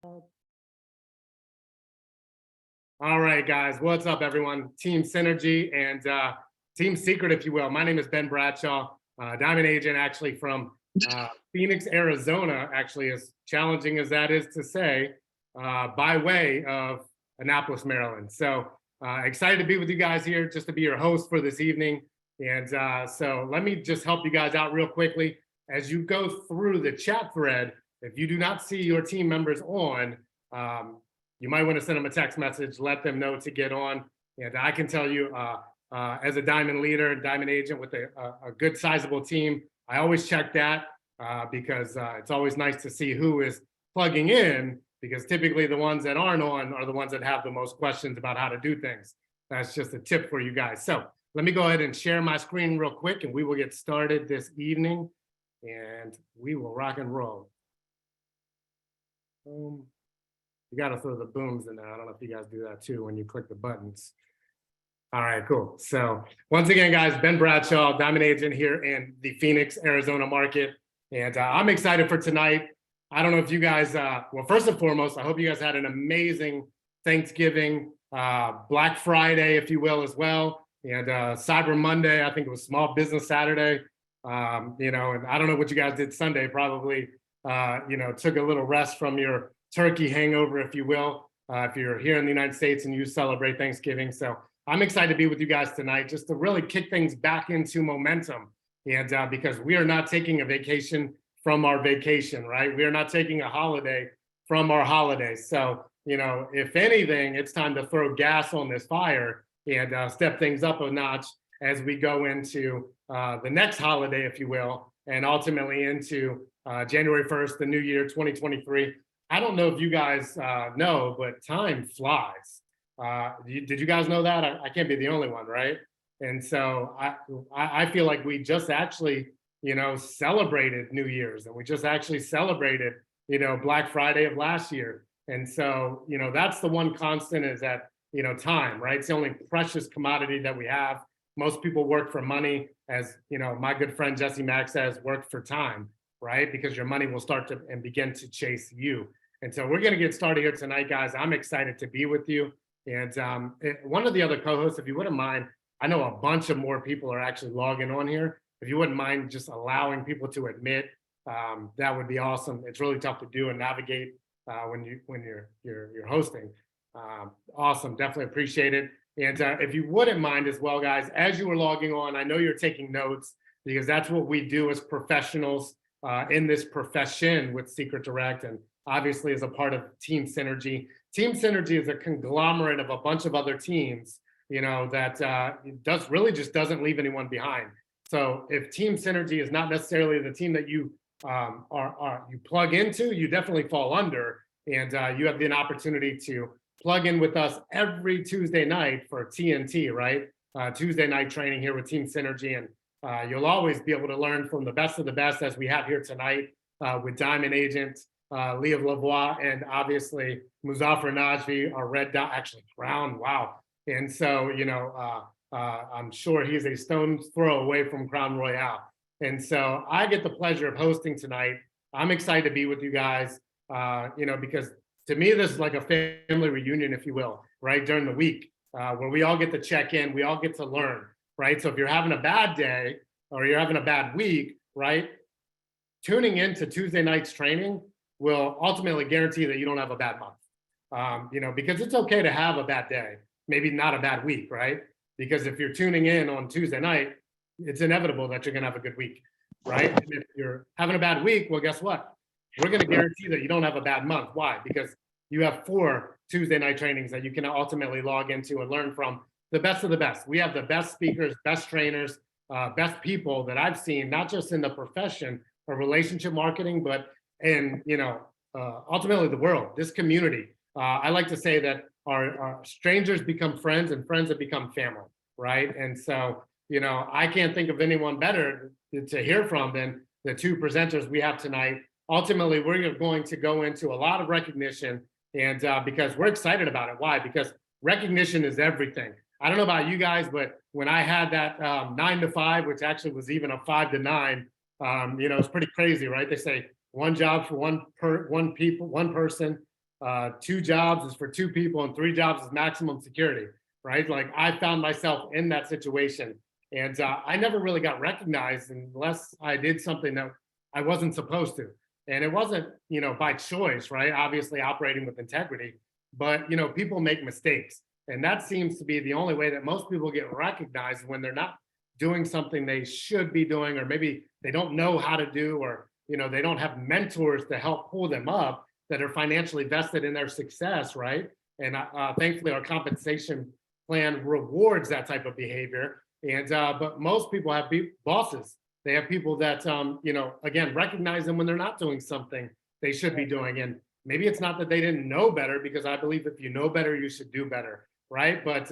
All right, guys. What's up, everyone? Team Synergy and Team Secret, if you will. My name is Ben Bradshaw, Diamond Agent, actually from Phoenix, Arizona, actually, as challenging as that is to say, by way of Annapolis, Maryland. So excited to be with you guys here, just to be your host for this evening. And so let me just help you guys out real quickly. As you go through the chat thread, if you do not see your team members on, you might want to send them a text message, let them know to get on. And I can tell you, as a Diamond leader, Diamond agent with a good sizable team, I always check that because it's always nice to see who is plugging in, because typically the ones that aren't on are the ones that have the most questions about how to do things. That's just a tip for you guys. So let me go ahead and share my screen real quick, and we will get started this evening, and we will rock and roll. You got to throw the booms in there. I don't know if you guys do that too when you click the buttons. All right, cool. So once again, guys, Ben Bradshaw, Diamond Agent here in the Phoenix, Arizona market. And I'm excited for tonight. I don't know if you guys, well, first and foremost, I hope you guys had an amazing Thanksgiving, Black Friday, if you will, as well. And Cyber Monday, I think it was Small Business Saturday. And I don't know what you guys did Sunday, probably, took a little rest from your turkey hangover, if you will, if you're here in the United States and you celebrate Thanksgiving. So I'm excited to be with you guys tonight, just to really kick things back into momentum. And because we are not taking a vacation from our vacation, right? We are not taking a holiday from our holiday. So, if anything, it's time to throw gas on this fire and step things up a notch as we go into the next holiday, if you will, and ultimately into January 1st, the new year, 2023. I don't know if you guys know, but time flies. Did you guys know that? I can't be the only one, right? And so I feel like we just actually, celebrated New Year's, and we just actually celebrated, Black Friday of last year. And so, that's the one constant, is that, time, right? It's the only precious commodity that we have. Most people work for money, as, my good friend Jesse Mack says, work for time, right? Because your money will start to and begin to chase you. And so we're going to get started here tonight, guys. I'm excited to be with you. And one of the other co-hosts, if you wouldn't mind, I know a bunch of more people are actually logging on here. If you wouldn't mind just allowing people to admit, that would be awesome. It's really tough to do and navigate when you're hosting. Awesome, definitely appreciate it. And if you wouldn't mind as well, guys, as you were logging on, I know you're taking notes, because that's what we do as professionals in this profession with Secret Direct, and obviously as a part of Team Synergy. Team Synergy is a conglomerate of a bunch of other teams, that doesn't leave anyone behind. So if Team Synergy is not necessarily the team that you you plug into, you definitely fall under, and you have the opportunity to plug in with us every Tuesday night for TNT, right? Tuesday night training here with Team Synergy, and you'll always be able to learn from the best of the best, as we have here tonight with Diamond Agent Leah Lavoie, and obviously Muzafer Najfi, our red dot, actually crown, wow. And so, I'm sure he's a stone's throw away from Crown Royale. And so I get the pleasure of hosting tonight. I'm excited to be with you guys, because to me, this is like a family reunion, if you will, right, during the week, where we all get to check in, we all get to learn, right? So if you're having a bad day or you're having a bad week, right, tuning into Tuesday night's training will ultimately guarantee that you don't have a bad month, because it's okay to have a bad day, maybe not a bad week, right? Because if you're tuning in on Tuesday night, it's inevitable that you're going to have a good week, right? And if you're having a bad week, well, guess what? We're going to guarantee that you don't have a bad month. Why? Because you have 4 Tuesday night trainings that you can ultimately log into and learn from the best of the best. We have the best speakers, best trainers, best people that I've seen, not just in the profession of relationship marketing, but in, ultimately the world, this community. I like to say that our strangers become friends, and friends have become family, right? And so, I can't think of anyone better to hear from than the 2 presenters we have tonight. Ultimately, we're going to go into a lot of recognition, and because we're excited about it. Why? Because recognition is everything. I don't know about you guys, but when I had that 9 to 5, which actually was even a 5 to 9, it's pretty crazy, right? They say one job for one person, 2 jobs is for 2 people and 3 jobs is maximum security, right? Like I found myself in that situation, and I never really got recognized unless I did something that I wasn't supposed to. And it wasn't, by choice, right? Obviously operating with integrity, but people make mistakes. And that seems to be the only way that most people get recognized, when they're not doing something they should be doing, or maybe they don't know how to do, or they don't have mentors to help pull them up that are financially vested in their success, right? And thankfully our compensation plan rewards that type of behavior. And but most people have bosses. They have people that again, recognize them when they're not doing something they should be doing. And maybe it's not that they didn't know better, because I believe if you know better, you should do better, right? But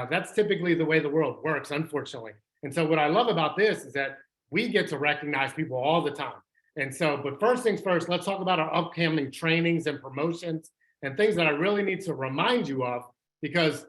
that's typically the way the world works, unfortunately. And so what I love about this is that we get to recognize people all the time. And so, but first things first, let's talk about our upcoming trainings and promotions and things that I really need to remind you of, because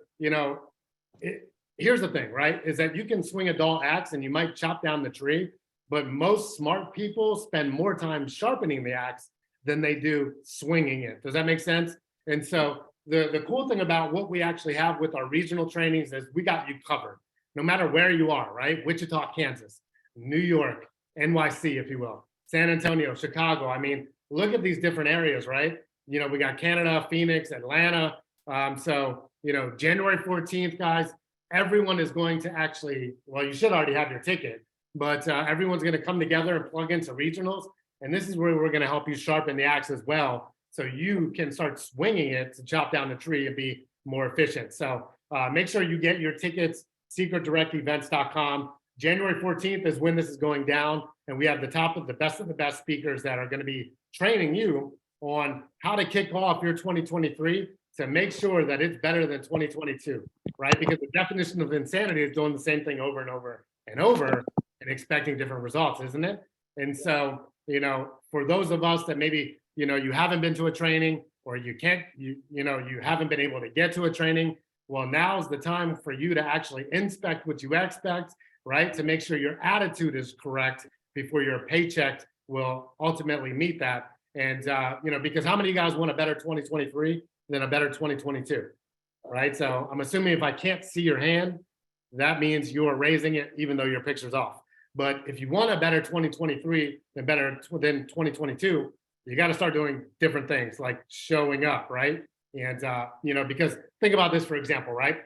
here's the thing, right? Is that you can swing a dull axe and you might chop down the tree, but most smart people spend more time sharpening the axe than they do swinging it. Does that make sense? And so the cool thing about what we actually have with our regional trainings is we got you covered, no matter where you are, right? Wichita, Kansas, New York, NYC, if you will, San Antonio, Chicago. I mean, look at these different areas, right? We got Canada, Phoenix, Atlanta. So, January 14th, guys, everyone is going to actually, well, you should already have your ticket, but everyone's going to come together and plug into regionals. And this is where we're going to help you sharpen the axe as well, so you can start swinging it to chop down the tree and be more efficient. So make sure you get your tickets, secretdirectevents.com. January 14th is when this is going down. And we have the best of the best speakers that are going to be training you on how to kick off your 2023 to make sure that it's better than 2022, right? Because the definition of insanity is doing the same thing over and over and over and expecting different results, isn't it? And so, for those of us that maybe, you haven't been to a training, or you can't, you haven't been able to get to a training, well, now's the time for you to actually inspect what you expect, right? To make sure your attitude is correct before your paycheck will ultimately meet that. And, because how many of you guys want a better 2023 than a better 2022, right? So I'm assuming if I can't see your hand, that means you are raising it even though your picture's off. But if you want a better 2023 than better than 2022, you got to start doing different things like showing up, right? And, because think about this, for example, right?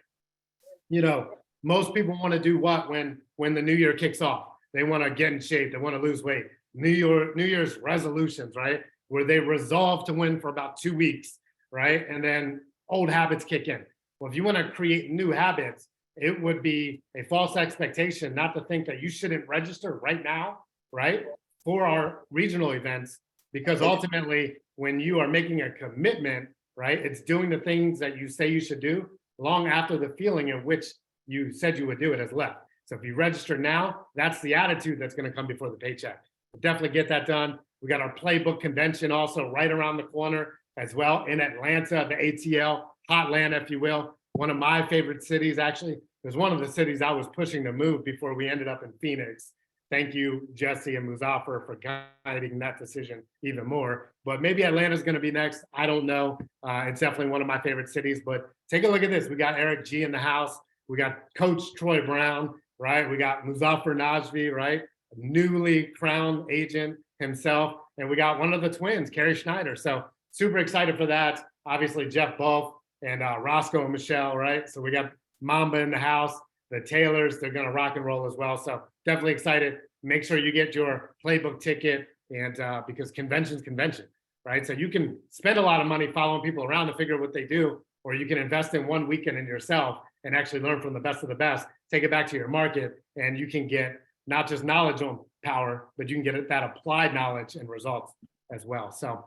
Most people want to do what when the new year kicks off? They want to get in shape. They want to lose weight. New Year's resolutions, right? Where they resolve to win for about 2 weeks, right? And then old habits kick in. Well, if you want to create new habits, it would be a false expectation not to think that you shouldn't register right now, right? For our regional events, because ultimately when you are making a commitment, right? It's doing the things that you say you should do long after the feeling in which you said you would do it has left. So if you register now, that's the attitude that's going to come before the paycheck. We'll definitely get that done. We got our playbook convention also right around the corner as well in Atlanta, the ATL, Hotlanta, if you will. One of my favorite cities, actually. It was one of the cities I was pushing to move before we ended up in Phoenix. Thank you, Jesse and Muzafer, for guiding that decision even more. But maybe Atlanta's going to be next. I don't know. It's definitely one of my favorite cities. But take a look at this. We got Eric G in the house. We got Coach Troy Brown, right? We got Muzafer Najfi, right? Newly crowned agent himself. And we got one of the twins, Carrie Schneider. So super excited for that. Obviously, Jeff Bulf and Roscoe and Michelle, right? So we got Mamba in the house. The Taylors, they're going to rock and roll as well. So definitely excited. Make sure you get your playbook ticket, and because convention's convention, right? So you can spend a lot of money following people around to figure out what they do, or you can invest in one weekend in yourself and actually learn from the best of the best, take it back to your market, and you can get not just knowledge on power, but you can get that applied knowledge and results as well. So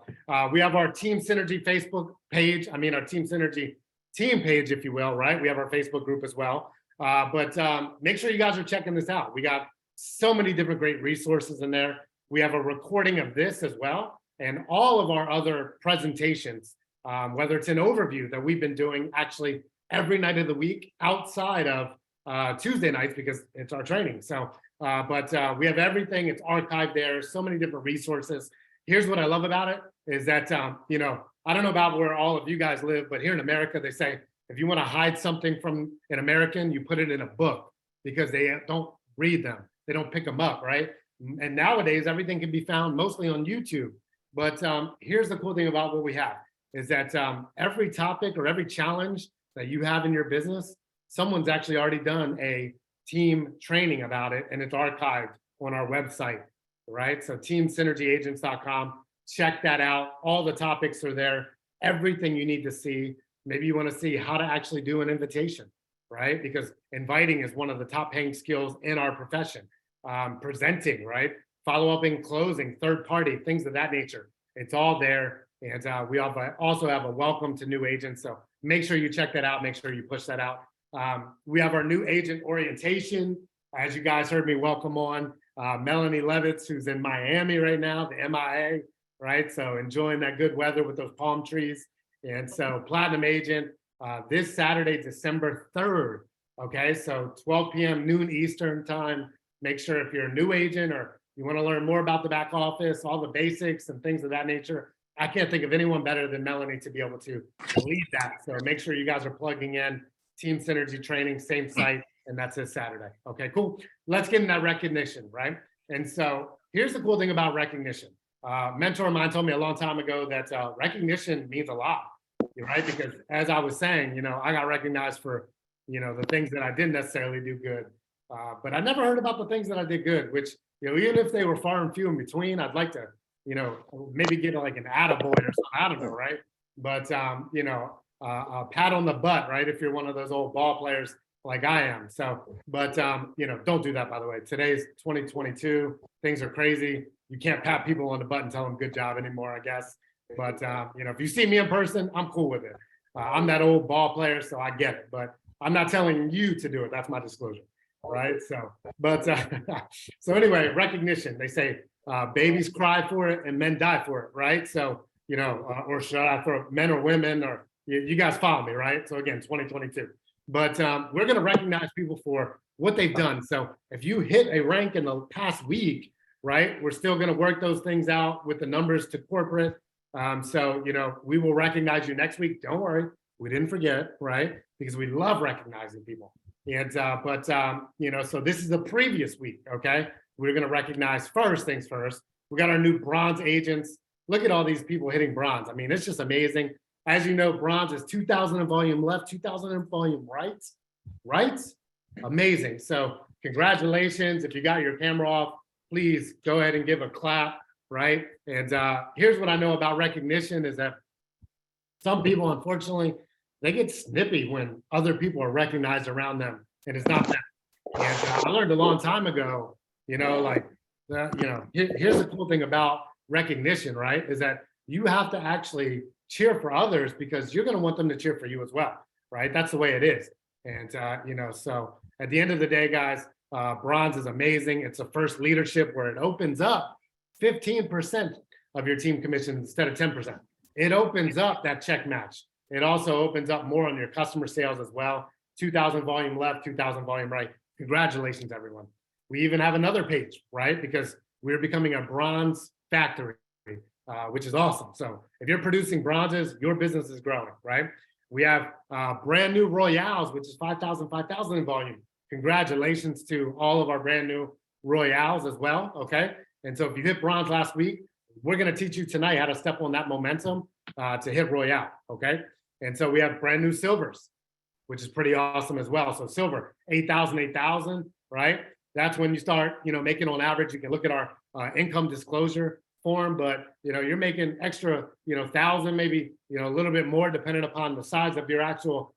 we have our Team Synergy Facebook page. I mean, our Team Synergy team page, if you will, right? We have our Facebook group as well. But make sure you guys are checking this out. We got so many different great resources in there. We have a recording of this as well, and all of our other presentations, whether it's an overview that we've been doing actually every night of the week outside of Tuesday nights because it's our training. So, but we have everything. It's archived there. So many different resources. Here's what I love about it is that, I don't know about where all of you guys live, but here in America, they say, if you want to hide something from an American, you put it in a book because they don't read them. They don't pick them up, right? And nowadays, everything can be found mostly on YouTube. But here's the cool thing about what we have is that every topic or every challenge that you have in your business, someone's actually already done a team training about it, and it's archived on our website, right? So teamsynergyagents.com, check that out. All the topics are there, everything you need to see. Maybe you want to see how to actually do an invitation, right? Because inviting is one of the top paying skills in our profession. Presenting, right? Follow up and closing, third party, things of that nature. It's all there. And we also have a welcome to new agents. So make sure you check that out. Make sure you push that out. We have our new agent orientation. As you guys heard me welcome on Melanie Levitz, who's in Miami right now, the MIA, right? So enjoying that good weather with those palm trees. And so Platinum Agent this Saturday, December 3rd. Okay, so 12 p.m. noon Eastern time. Make sure if you're a new agent or you want to learn more about the back office, all the basics and things of that nature, I can't think of anyone better than Melanie to be able to lead that. So make sure you guys are plugging in Team Synergy training, same site, and that's this Saturday. Okay, cool. Let's get in that recognition, right? And so here's the cool thing about recognition. Mentor of mine told me a long time ago that recognition means a lot, right? Because as I was saying, I got recognized for, the things that I didn't necessarily do good. But I never heard about the things that I did good, which, even if they were far and few in between, I'd like to, maybe get like an attaboy or something. I don't know, right? But, a pat on the butt, right? If you're one of those old ball players like I am. So, but, don't do that, by the way. Today's 2022. Things are crazy. You can't pat people on the butt and tell them good job anymore, I guess. But, if you see me in person, I'm cool with it. I'm that old ball player, so I get it. But I'm not telling you to do it. That's my disclosure. Right. So, but so anyway, recognition. They say babies cry for it and men die for it. Right. So, or should I throw men or women or you guys follow me. Right. So again, 2022. But we're going to recognize people for what they've done. So if you hit a rank in the past week, right, we're still going to work those things out with the numbers to corporate. So, we will recognize you next week. Don't worry. We didn't forget. Right. Because we love recognizing people. And, so this is the previous week, okay? We're gonna recognize first things first. We got our new bronze agents. Look at all these people hitting bronze. I mean, it's just amazing. As you know, bronze is 2,000 in volume left, 2,000 in volume right? Amazing. So congratulations. If you got your camera off, please go ahead and give a clap, right? And here's what I know about recognition is that some people, unfortunately, they get snippy when other people are recognized around them, and it's not them. And I learned a long time ago, here's the cool thing about recognition, right? Is that you have to actually cheer for others because you're going to want them to cheer for you as well, right? That's the way it is. And, so at the end of the day, guys, bronze is amazing. It's the first leadership where it opens up 15% of your team commission instead of 10%. It opens up that check match. It also opens up more on your customer sales as well. 2,000 volume left, 2,000 volume right. Congratulations, everyone. We even have another page, right? Because we're becoming a bronze factory, which is awesome. So if you're producing bronzes, your business is growing, right? We have brand new Royales, which is 5,000 in volume. Congratulations to all of our brand new Royales as well, okay? And so if you hit bronze last week, we're gonna teach you tonight how to step on that momentum to hit Royale, okay? And so we have brand new silvers, which is pretty awesome as well. So silver, 8,000, right? That's when you start, making on average, you can look at our income disclosure form, but, you're making extra, 1,000, maybe, a little bit more depending upon the size of your actual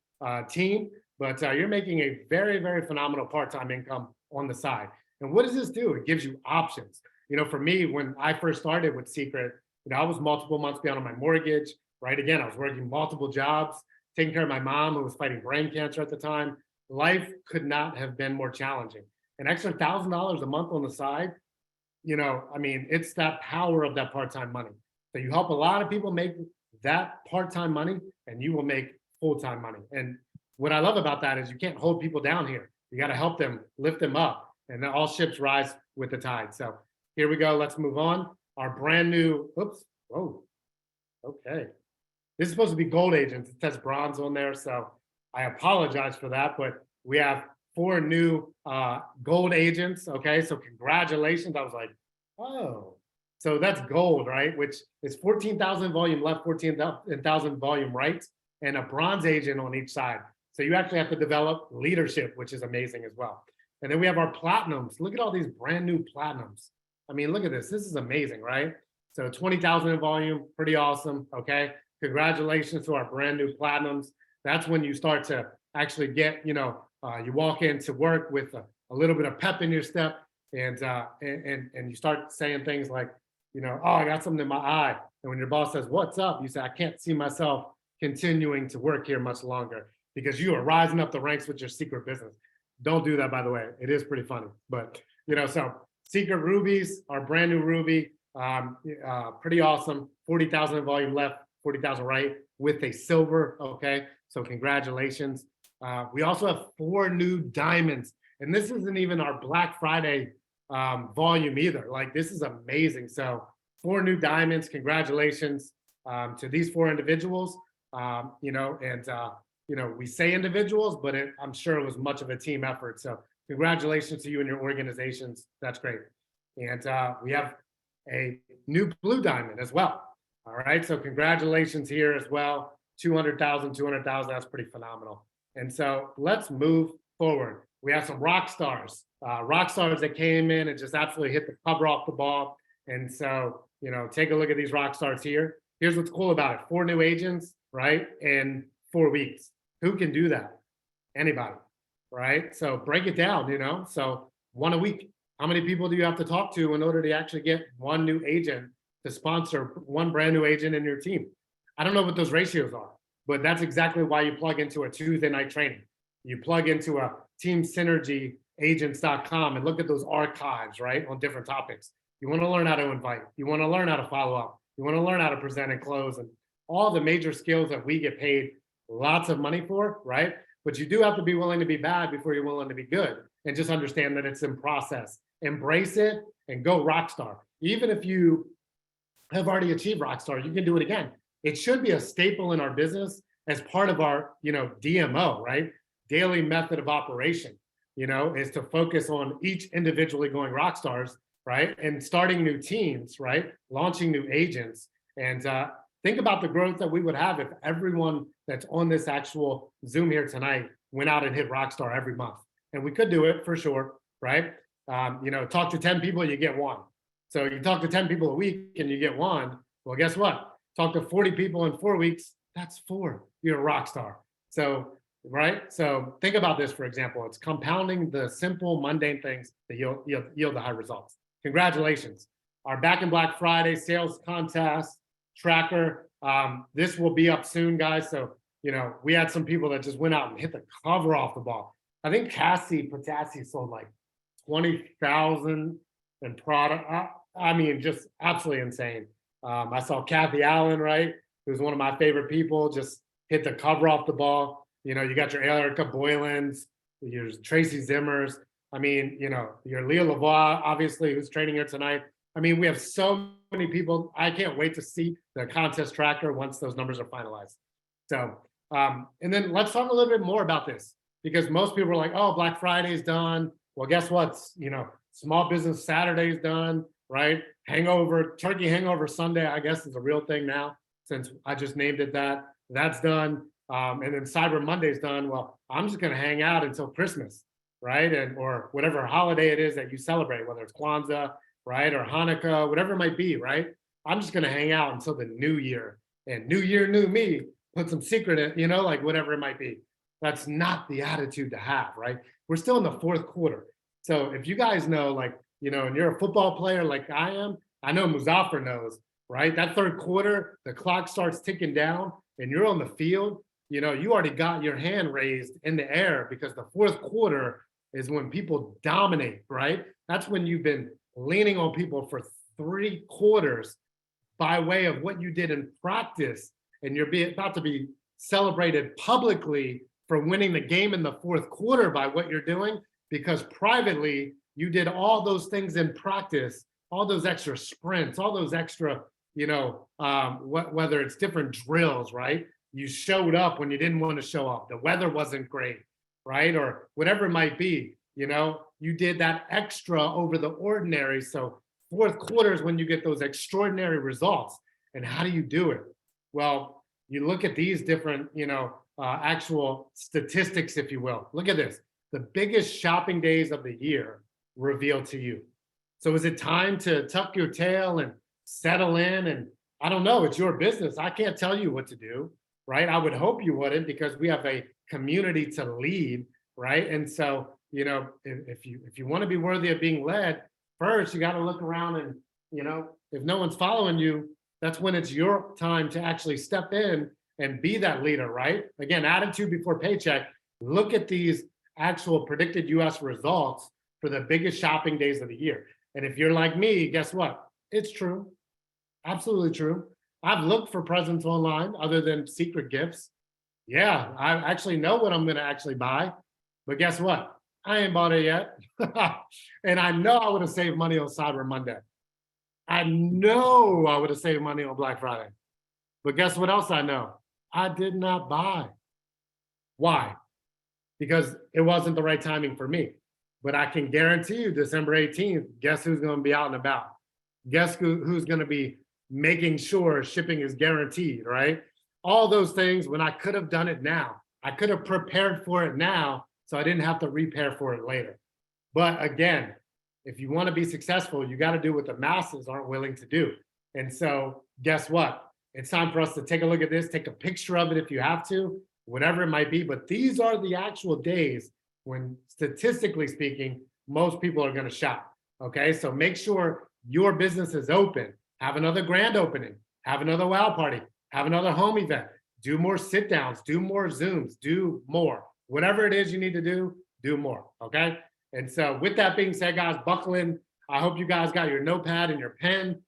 team. But you're making a very, very phenomenal part-time income on the side. And what does this do? It gives you options. For me, when I first started with Secret, I was multiple months beyond on my mortgage. Right. Again, I was working multiple jobs, taking care of my mom who was fighting brain cancer at the time. Life could not have been more challenging. An extra $1,000 a month on the side, it's that power of that part-time money. So you help a lot of people make that part-time money and you will make full-time money. And what I love about that is you can't hold people down here. You got to help them, lift them up, and all ships rise with the tide. So here we go. Let's move on. Our brand new, okay. This is supposed to be gold agents. It says bronze on there, so I apologize for that, but we have 4 new gold agents, okay? So congratulations. I was like, oh, so that's gold, right? Which is 14,000 volume left, 14,000 volume right, and a bronze agent on each side. So you actually have to develop leadership, which is amazing as well. And then we have our platinums. Look at all these brand new platinums. I mean, look at this. This is amazing, right? So 20,000 in volume, pretty awesome, okay? Congratulations to our brand new platinums. That's when you start to actually get, you walk into work with a little bit of pep in your step, and you start saying things like, oh, I got something in my eye. And when your boss says, what's up? You say, I can't see myself continuing to work here much longer because you are rising up the ranks with your secret business. Don't do that, by the way. It is pretty funny. But, so secret rubies, our brand new ruby, pretty awesome. 40,000 in volume left, 40,000 right with a silver, okay? So congratulations. We also have 4 new diamonds. And this isn't even our Black Friday volume either. Like, this is amazing. So 4 new diamonds. Congratulations to these 4 individuals. We say individuals, but I'm sure it was much of a team effort. So congratulations to you and your organizations. That's great. And we have a new blue diamond as well. All right. So congratulations here as well. 200,000, that's pretty phenomenal. And so let's move forward. We have some rock stars that came in and just absolutely hit the cover off the ball. And so, take a look at these rock stars here. Here's what's cool about it. 4 new agents, right? In 4 weeks. Who can do that? Anybody, right? So break it down, So 1 a week. How many people do you have to talk to in order to actually get 1 new agent to sponsor 1 brand new agent in your team? I don't know what those ratios are, but that's exactly why you plug into a Tuesday night training. You plug into a Team Synergy agents.com and look at those archives, right, on different topics. You want to learn how to invite. You want to learn how to follow up. You want to learn how to present and close and all the major skills that we get paid lots of money for, right? But you do have to be willing to be bad before you're willing to be good, and just understand that it's in process. Embrace it and go rock star. Even if you have already achieved rock star, you can do it again. It should be a staple in our business as part of our, DMO, right? Daily method of operation, is to focus on each individually going rock stars, right? And starting new teams, right? Launching new agents. And think about the growth that we would have if everyone that's on this actual Zoom here tonight went out and hit rock star every month. And we could do it for sure, right? Talk to 10 people, you get 1. So you talk to 10 people a week and you get 1. Well, guess what? Talk to 40 people in 4 weeks, that's 4. You're a rock star. So, right? So think about this, for example. It's compounding the simple, mundane things that yield the high results. Congratulations. Our Back in Black Friday sales contest tracker. This will be up soon, guys. So, we had some people that just went out and hit the cover off the ball. I think Cassie Patassi sold like 20,000 in product. I mean, just absolutely insane. I saw Kathy Allen, right, who's one of my favorite people, just hit the cover off the ball. You got your Erica Boylans, your Tracy Zimmers. I mean, your Leah Lavoie, obviously, who's training here tonight. I mean, we have so many people. I can't wait to see the contest tracker once those numbers are finalized. So, and then let's talk a little bit more about this, because most people are like, oh, Black Friday's done. Well, guess what? Small Business Saturday's done, right? Turkey Hangover Sunday, I guess, is a real thing now, since I just named it that. That's done. And then Cyber Monday's done. Well, I'm just going to hang out until Christmas, right? or whatever holiday it is that you celebrate, whether it's Kwanzaa, right, or Hanukkah, whatever it might be, right? I'm just going to hang out until the new year. And new year, new me, put some secret in, like whatever it might be. That's not the attitude to have, right? We're still in the 4th quarter. So if you guys know, and you're a football player like I am, I know Muzafer knows, right? That 3rd quarter, the clock starts ticking down and you're on the field, you already got your hand raised in the air, because the 4th quarter is when people dominate, right? That's when you've been leaning on people for 3 quarters by way of what you did in practice, and you're about to be celebrated publicly for winning the game in the 4th quarter by what you're doing, because privately you did all those things in practice, all those extra sprints, all those extra whether it's different drills, right? You showed up when you didn't want to show up. The weather wasn't great, right? Or whatever it might be, you did that extra over the ordinary. So fourth quarter is when you get those extraordinary results. And how do you do it? Well, you look at these different, actual statistics, if you will. Look at this. The biggest shopping days of the year revealed to you. So is it time to tuck your tail and settle in? And I don't know, it's your business. I can't tell you what to do, right? I would hope you wouldn't, because we have a community to lead, right? And so, if you want to be worthy of being led, first you got to look around and, if no one's following you, that's when it's your time to actually step in and be that leader, right? Again, attitude before paycheck. Look at these actual predicted US results for the biggest shopping days of the year. And if you're like me, guess what? It's true. Absolutely true. I've looked for presents online other than secret gifts. Yeah, I actually know what I'm going to actually buy. But guess what? I ain't bought it yet. And I know I would have saved money on Cyber Monday. I know I would have saved money on Black Friday. But guess what else I know? I did not buy. Why? Because it wasn't the right timing for me. But I can guarantee you December 18th, guess who's going to be out and about? Guess who's going to be making sure shipping is guaranteed, right? All those things, when I could have done it now. I could have prepared for it now so I didn't have to prepare for it later. But again, if you want to be successful, you got to do what the masses aren't willing to do. And so guess what? It's time for us to take a look at this, take a picture of it if you have to, whatever it might be. But these are the actual days when, statistically speaking, most people are going to shop. Okay, so make sure your business is open. Have another grand opening, have another wow party, have another home event, do more sit downs, do more Zooms, do more. Whatever it is you need to do more. Okay. And so with that being said, guys, buckle in. I hope you guys got your notepad and your pen.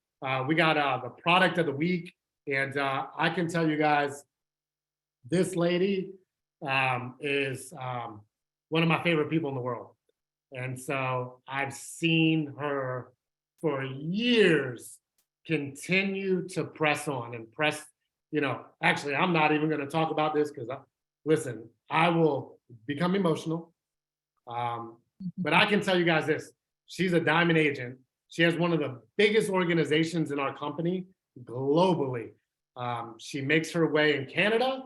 We got the product of the week. And I can tell you guys, this lady is one of my favorite people in the world. And so I've seen her for years continue to press on and press, actually, I'm not even going to talk about this because, listen, I will become emotional. But I can tell you guys this, she's a diamond agent. She has one of the biggest organizations in our company globally. She makes her way in Canada.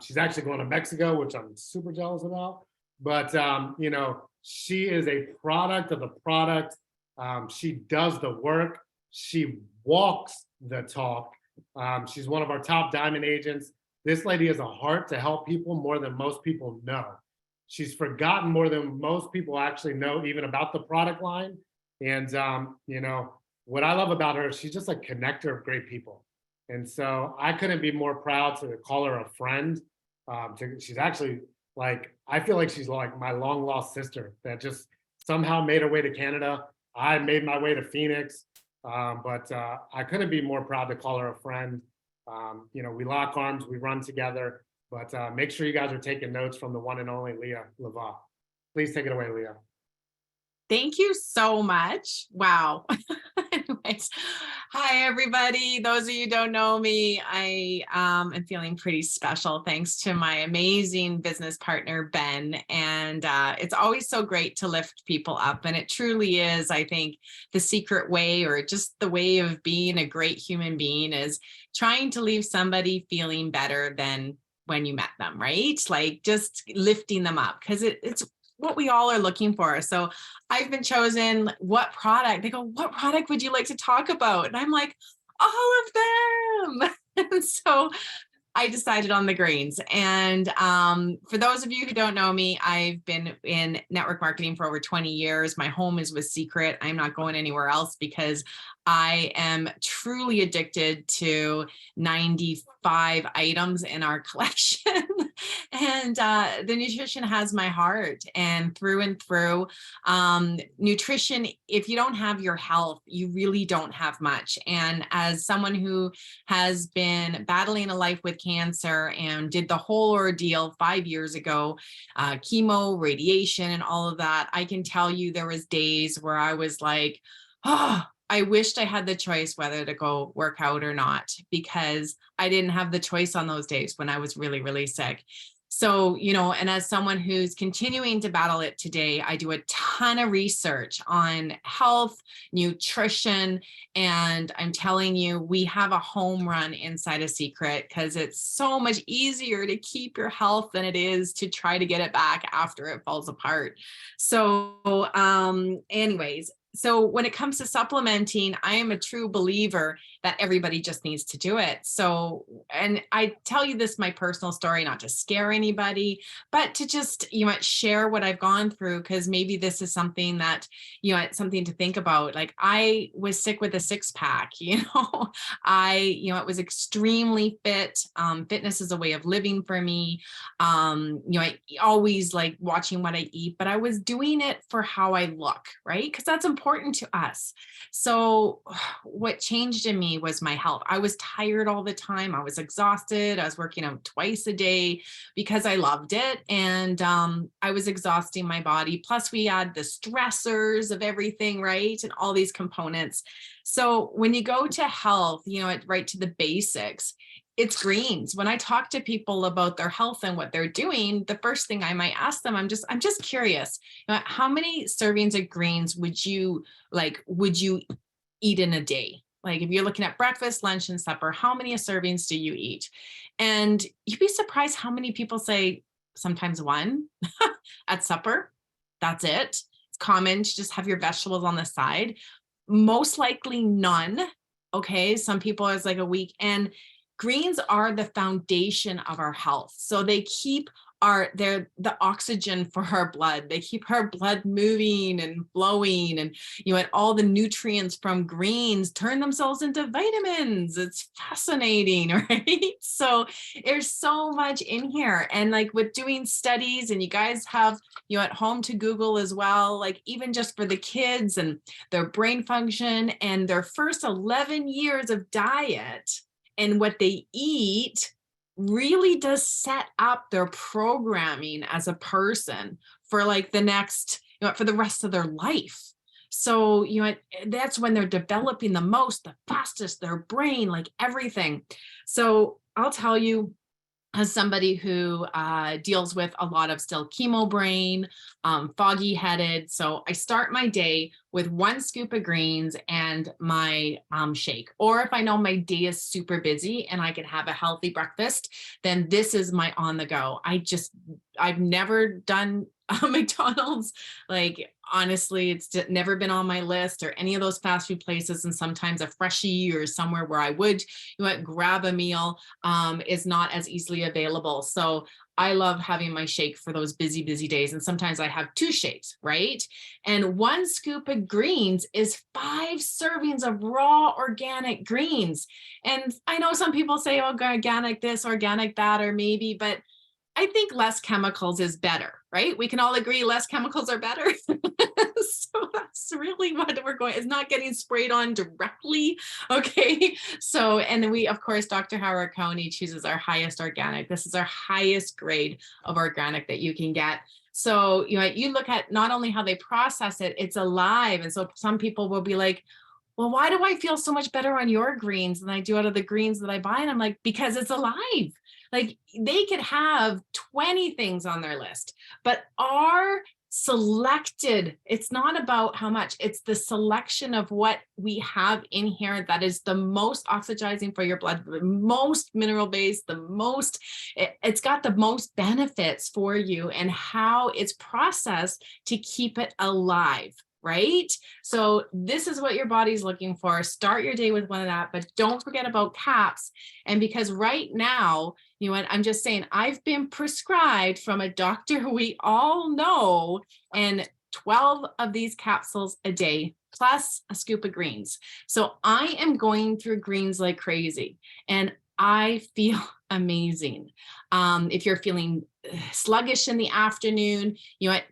She's actually going to Mexico, which I'm super jealous about. But, she is a product of the product. She does the work. She walks the talk. She's one of our top diamond agents. This lady has a heart to help people more than most people know. She's forgotten more than most people actually know even about the product line. And, what I love about her, she's just a connector of great people. And so I couldn't be more proud to call her a friend. She's actually I feel like she's like my long lost sister that just somehow made her way to Canada. I made my way to Phoenix, but I couldn't be more proud to call her a friend. We lock arms, we run together, but make sure you guys are taking notes from the one and only Leah Lavoie. Please take it away, Leah. Thank you so much. Wow. Anyways, hi, everybody. Those of you who don't know me, I am feeling pretty special thanks to my amazing business partner, Ben. And it's always so great to lift people up. And it truly is, I think, the secret way, or just the way of being a great human being, is trying to leave somebody feeling better than when you met them, right? Like just lifting them up, because it's what we all are looking for. So I've been chosen. What product? They go, what product would you like to talk about? And I'm like, all of them. And so I decided on the greens. And for those of you who don't know me, I've been in network marketing for over 20 years. My home is with Secret. I'm not going anywhere else because I am truly addicted to 95 items in our collection. And the nutrition has my heart, and through, nutrition, if you don't have your health, you really don't have much. And as someone who has been battling a life with cancer and did the whole ordeal 5 years ago, chemo, radiation, and all of that, I can tell you there was days where I was like, oh, I wished I had the choice whether to go work out or not, because I didn't have the choice on those days when I was really, really sick. So, and as someone who's continuing to battle it today, I do a ton of research on health, nutrition, and I'm telling you, we have a home run inside a Secret, because it's so much easier to keep your health than it is to try to get it back after it falls apart. So, anyways, so when it comes to supplementing, I am a true believer that everybody just needs to do it. So, and I tell you this, my personal story, not to scare anybody, but to just, share what I've gone through, because maybe this is something that, it's something to think about. Like, I was sick with a 6-pack, I was extremely fit. Fitness is a way of living for me. I always like watching what I eat, but I was doing it for how I look, right? Because that's important to us. So what changed in me was my health. I was tired all the time. I was exhausted. I was working out twice a day because I loved it. And I was exhausting my body. Plus we add the stressors of everything, right? And all these components. So when you go to health, right to the basics, it's greens. When I talk to people about their health and what they're doing, the first thing I might ask them, I'm just curious, how many servings of greens would you eat in a day? Like, if you're looking at breakfast, lunch, and supper, how many servings do you eat? And you'd be surprised how many people say sometimes one at supper. That's it. It's common to just have your vegetables on the side. Most likely none. Okay. Some people is like a week. And greens are the foundation of our health. So they keep they're the oxygen for our blood. They keep our blood moving and flowing, and and all the nutrients from greens turn themselves into vitamins. It's fascinating, right? So there's so much in here. And like with doing studies, and you guys have at home to Google as well, like even just for the kids and their brain function and their first 11 years of diet and what they eat really does set up their programming as a person for like the next, for the rest of their life. So, that's when they're developing the most, the fastest, their brain, like everything. So I'll tell you, as somebody who deals with a lot of still chemo brain, foggy headed. So I start my day with 1 scoop of greens and my shake. Or if I know my day is super busy and I can have a healthy breakfast, then this is my on the go. I've never done McDonald's. Like, honestly, it's never been on my list, or any of those fast food places. And sometimes a Freshie or somewhere where I would grab a meal is not as easily available. So I love having my shake for those busy, busy days. And sometimes I have 2 shakes, right? And 1 scoop of greens is 5 servings of raw organic greens. And I know some people say, oh, organic this, organic that, or maybe, but I think less chemicals is better, right? We can all agree less chemicals are better. So that's really what we're going. It's not getting sprayed on directly. Okay. So, and then we, of course, Dr. Howard County chooses our highest organic. This is our highest grade of organic that you can get. So, you look at not only how they process it, it's alive. And so some people will be like, well, why do I feel so much better on your greens than I do out of the greens that I buy? And I'm like, because it's alive. Like, they could have 20 things on their list, but our selected, it's not about how much, it's the selection of what we have in here that is the most oxygenizing for your blood, the most mineral based, it's got the most benefits for you, and how it's processed to keep it alive. Right? So this is what your body's looking for. Start your day with one of that, but don't forget about caps. And because right now, I'm just saying, I've been prescribed from a doctor we all know, and 12 of these capsules a day, plus a scoop of greens. So I am going through greens like crazy, and I feel amazing. If you're feeling sluggish in the afternoon,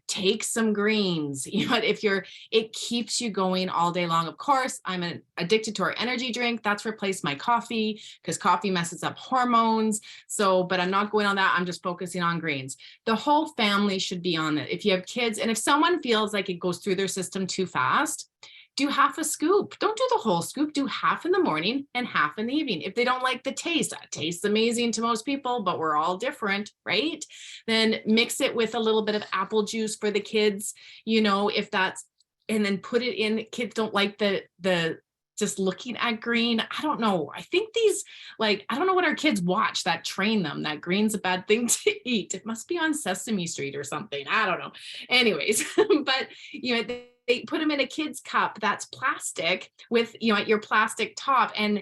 take some greens. It keeps you going all day long. Of course, I'm addicted to our energy drink. That's replaced my coffee, because coffee messes up hormones. So, but I'm not going on that. I'm just focusing on greens. The whole family should be on it. If you have kids, and if someone feels like it goes through their system too fast, do half a scoop. Don't do the whole scoop. Do half in the morning and half in the evening. If they don't like the taste, it tastes amazing to most people, but we're all different, right? Then mix it with a little bit of apple juice for the kids, if that's, and then put it in. Kids don't like the just looking at green. I don't know. I think these, I don't know what our kids watch that train them that green's a bad thing to eat. It must be on Sesame Street or something. I don't know. Anyways, but they put them in a kid's cup that's plastic with your plastic top, and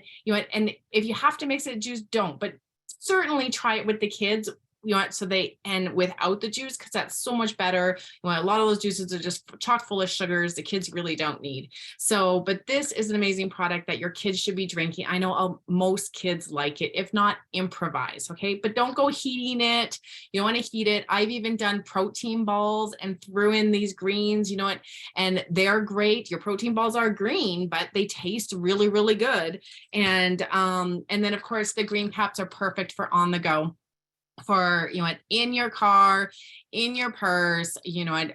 and if you have to mix it juice, don't, but certainly try it with the kids. And without the juice, because that's so much better. A lot of those juices are just chock full of sugars the kids really don't need. So, but this is an amazing product that your kids should be drinking. I know most kids like it. If not, improvise, okay? But don't go heating it. You don't want to heat it. I've even done protein balls and threw in these greens, and they're great. Your protein balls are green, but they taste really, really good. And then of course the green caps are perfect for on the go, for in your car, in your purse, at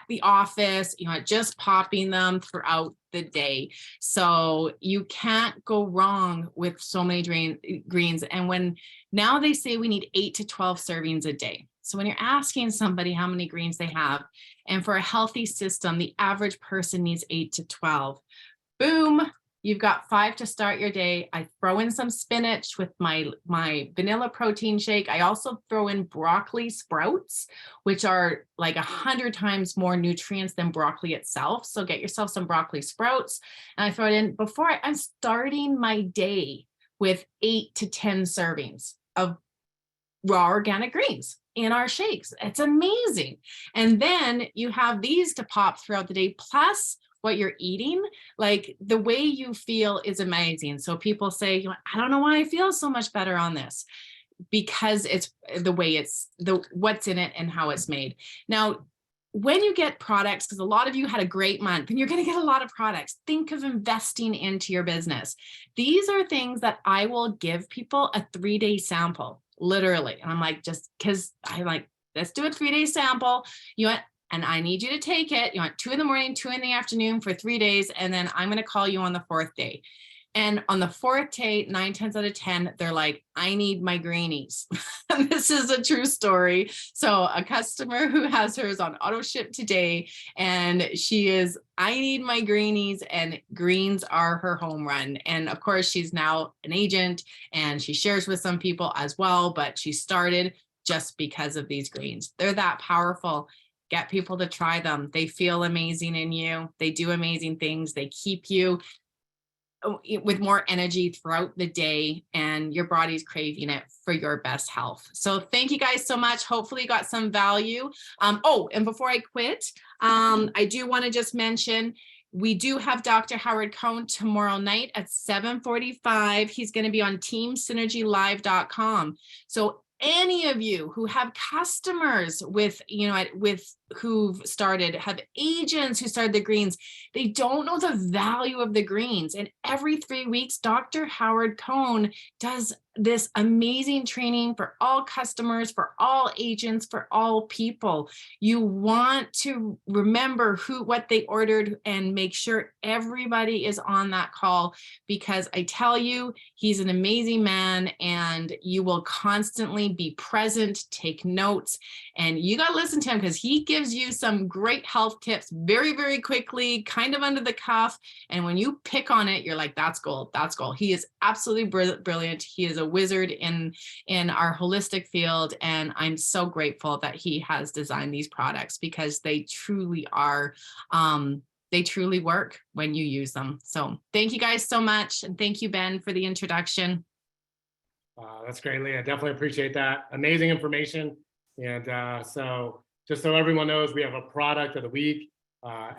the office, just popping them throughout the day. So you can't go wrong with so many greens. And now they say we need 8 to 12 servings a day. So when you're asking somebody how many greens they have, and for a healthy system, the average person needs 8 to 12. Boom. You've got 5 to start your day. I throw in some spinach with my vanilla protein shake. I also throw in broccoli sprouts, which are like 100 times more nutrients than broccoli itself. So get yourself some broccoli sprouts. And I throw it in before I'm starting my day with 8 to 10 servings of raw organic greens in our shakes. It's amazing. And then you have these to pop throughout the day, plus what you're eating. The way you feel is amazing. So people say, I don't know why I feel so much better on this, because it's the way what's in it and how it's made. Now, when you get products, because a lot of you had a great month and you're going to get a lot of products, think of investing into your business. These are things that I will give people a 3-day sample, literally. And I'm like, just because let's do a 3-day sample. And I need you to take it. 2 in the morning, 2 in the afternoon for 3 days. And then I'm going to call you on the 4th day. And on the 4th day, 9 times out of 10, they're like, I need my greenies. And this is a true story. So a customer who has hers on auto ship today, and she is, I need my greenies, and greens are her home run. And of course, she's now an agent and she shares with some people as well, but she started just because of these greens. They're that powerful. Get people to try them. They feel amazing in you. They do amazing things. They keep you with more energy throughout the day, and your body's craving it for your best health. So thank you guys so much. Hopefully you got some value. And before I quit, I do want to just mention, we do have Dr. Howard Cohn tomorrow night at 7:45. He's going to be on teamsynergylive.com. So any of you who have customers who've started, have agents who started the greens, they don't know the value of the greens. And every 3 weeks, Dr. Howard Cohn does this amazing training for all customers, for all agents, for all people. You want to remember what they ordered and make sure everybody is on that call, because I tell you, he's an amazing man, and you will constantly be present, take notes, and you got to listen to him, because he gives you some great health tips very, very quickly, kind of under the cuff. And when you pick on it, you're like, that's gold, that's gold. He is absolutely brilliant. He is a wizard in our holistic field. And I'm so grateful that he has designed these products, because they truly are, they truly work when you use them. So thank you guys so much. And thank you, Ben, for the introduction. That's great, Leah. Definitely appreciate that. Amazing information. And so just so everyone knows, we have a product of the week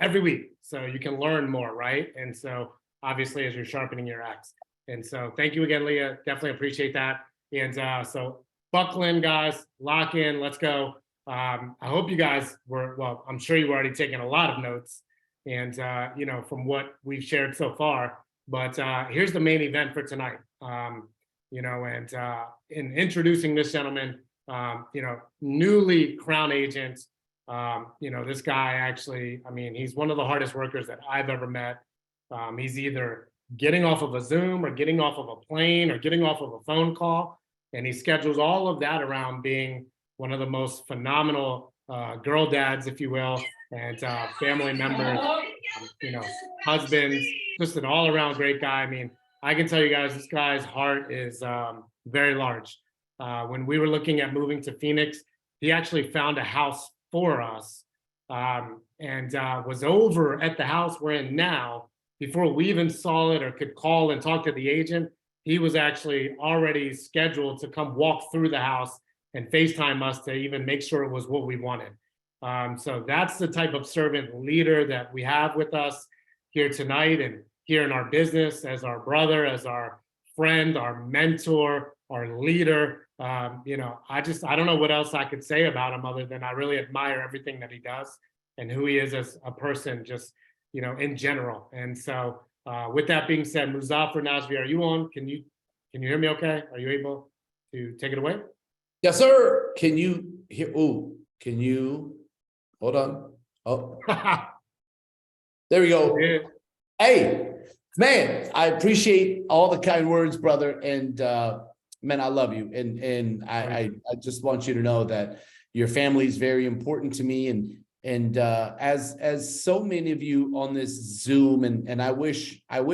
every week, so you can learn more, right? And so obviously, as you're sharpening your axe. And so thank you again, Leah. Definitely appreciate that. And so buckle in, guys, lock in, let's go. I hope you guys I'm sure you were already taking a lot of notes, and from what we've shared so far. But here's the main event for tonight. In introducing this gentleman, newly crown agent, This guy actually, I mean, he's one of the hardest workers that I've ever met. He's either getting off of a Zoom or getting off of a plane or getting off of a phone call. And he schedules all of that around being one of the most phenomenal girl dads, if you will, and family members, husbands, just an all around great guy. I mean, I can tell you guys, this guy's heart is very large. When we were looking at moving to Phoenix, he actually found a house for us and was over at the house we're in now before we even saw it or could call and talk to the agent. He was actually already scheduled to come walk through the house and FaceTime us to even make sure it was what we wanted. So that's the type of servant leader that we have with us here tonight and here in our business, as our brother, as our friend, our mentor, our leader. I don't know what else I could say about him other than I really admire everything that he does and who he is as a person, just, in general. And so with that being said, Muzafer Najfi, are you on? Can you hear me okay? Are you able to take it away? Yes, sir. Can you hear? Oh, can you hold on? Oh, there we go. Yeah. Hey, man, I appreciate all the kind words, brother. And man, I love you. And I just want you to know that your family is very important to me. And as so many of you on this Zoom, and I wish I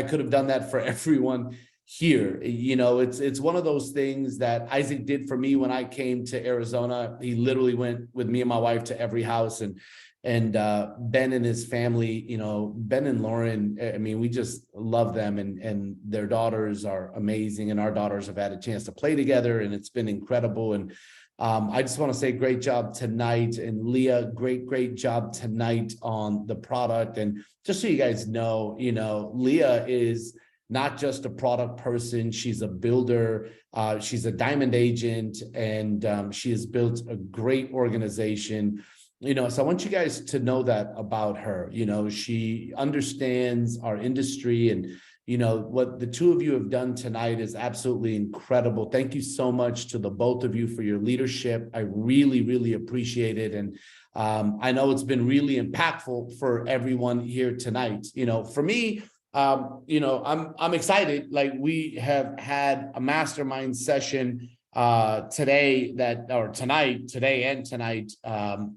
could have done that for everyone here. It's one of those things that Isaac did for me when I came to Arizona. He literally went with me and my wife to every house, and Ben and his family, Ben and Lauren, I mean, we just love them, and their daughters are amazing, and our daughters have had a chance to play together, and it's been incredible. And I just want to say great job tonight, and Leah, great job tonight on the product. And just so you guys know, Leah is not just a product person, she's a builder, she's a diamond agent, and she has built a great organization. So I want you guys to know that about her. She understands our industry, and what the two of you have done tonight is absolutely incredible. Thank you so much to the both of you for your leadership. I really appreciate it. And I know it's been really impactful for everyone here tonight. For me, I'm excited. Like, we have had a mastermind session today and tonight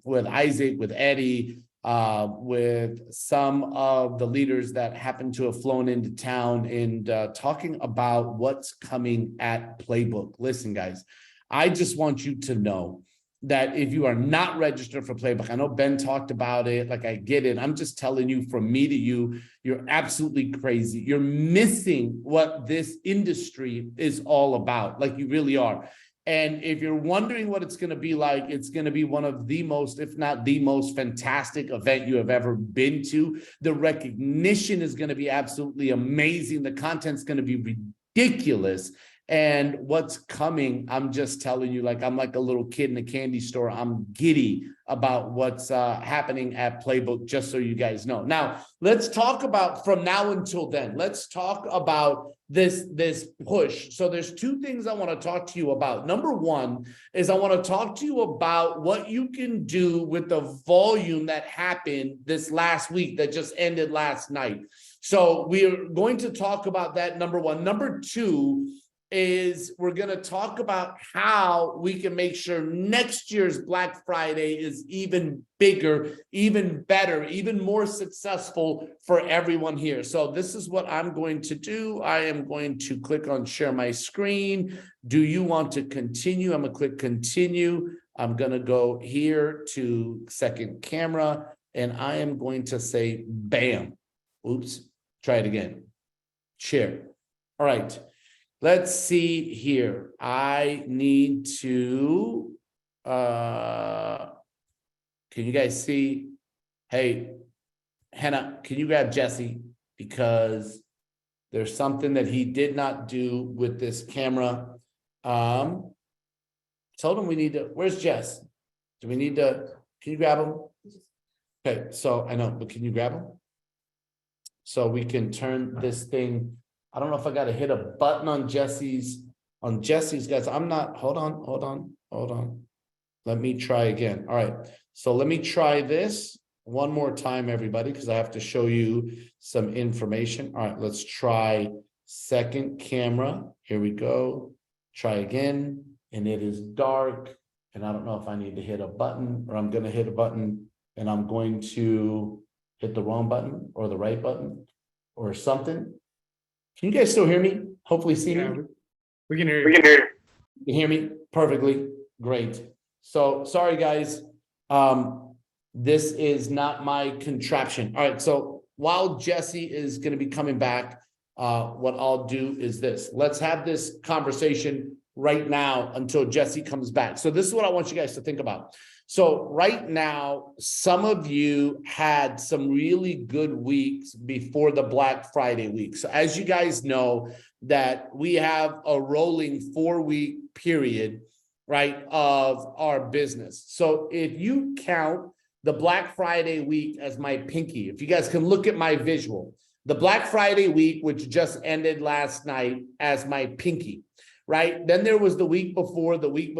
with Isaac, with Eddie, with some of the leaders that happen to have flown into town, and talking about what's coming at Playbook. Listen, guys, I just want you to know that if you are not registered for Playbook, I know Ben talked about it, like, I get it. I'm just telling you, from me to you, you're absolutely crazy. You're missing what this industry is all about. Like, you really are. And if you're wondering what it's going to be like, it's going to be one of the most, if not the most fantastic event you have ever been to. The recognition is going to be absolutely amazing. The content's going to be ridiculous. And what's coming, I'm just telling you, like, I'm like a little kid in a candy store. I'm giddy about what's happening at Playbook, just so you guys know. Now, let's talk about from now until then. Let's talk about this push. So there's two things I want to talk to you about. Number one is I want to talk to you about what you can do with the volume that happened this last week that just ended last night. So we're going to talk about that, number one. Number two is we're going to talk about how we can make sure next year's Black Friday is even bigger, even better, even more successful for everyone here. So this is what I'm going to do. I am going to click on share my screen. Do you want to continue? I'm going to click continue. I'm going to go here to second camera, and I am going to say bam. Oops, try it again. Share. All right. Let's see here. I need to, can you guys see? Hey, Hannah, can you grab Jesse? Because there's something that he did not do with this camera. Told him we need to, where's Jess? Do we need to, can you grab him? Okay, so I know, but can you grab him? So we can turn this thing. I don't know if I got to hit a button on Jesse's guys. I'm not, hold on. Let me try again. All right. So let me try this one more time, everybody, because I have to show you some information. All right, let's try second camera. Here we go. Try again. And it is dark. And I don't know if I need to hit a button or I'm going to hit a button and I'm going to hit the wrong button or the right button or something. Can you guys still hear me? Hopefully see me. Yeah, we can hear you. You can hear me perfectly. Great. So sorry, guys. This is not my contraption. All right. So while Jesse is going to be coming back, what I'll do is this. Let's have this conversation right now until Jesse comes back. So this is what I want you guys to think about. So right now, some of you had some really good weeks before the Black Friday week. So as you guys know, that we have a rolling 4-week period, right, of our business. So if you count the Black Friday week as my pinky, if you guys can look at my visual, the Black Friday week, which just ended last night, as my pinky, right? Then there was the week before, and the week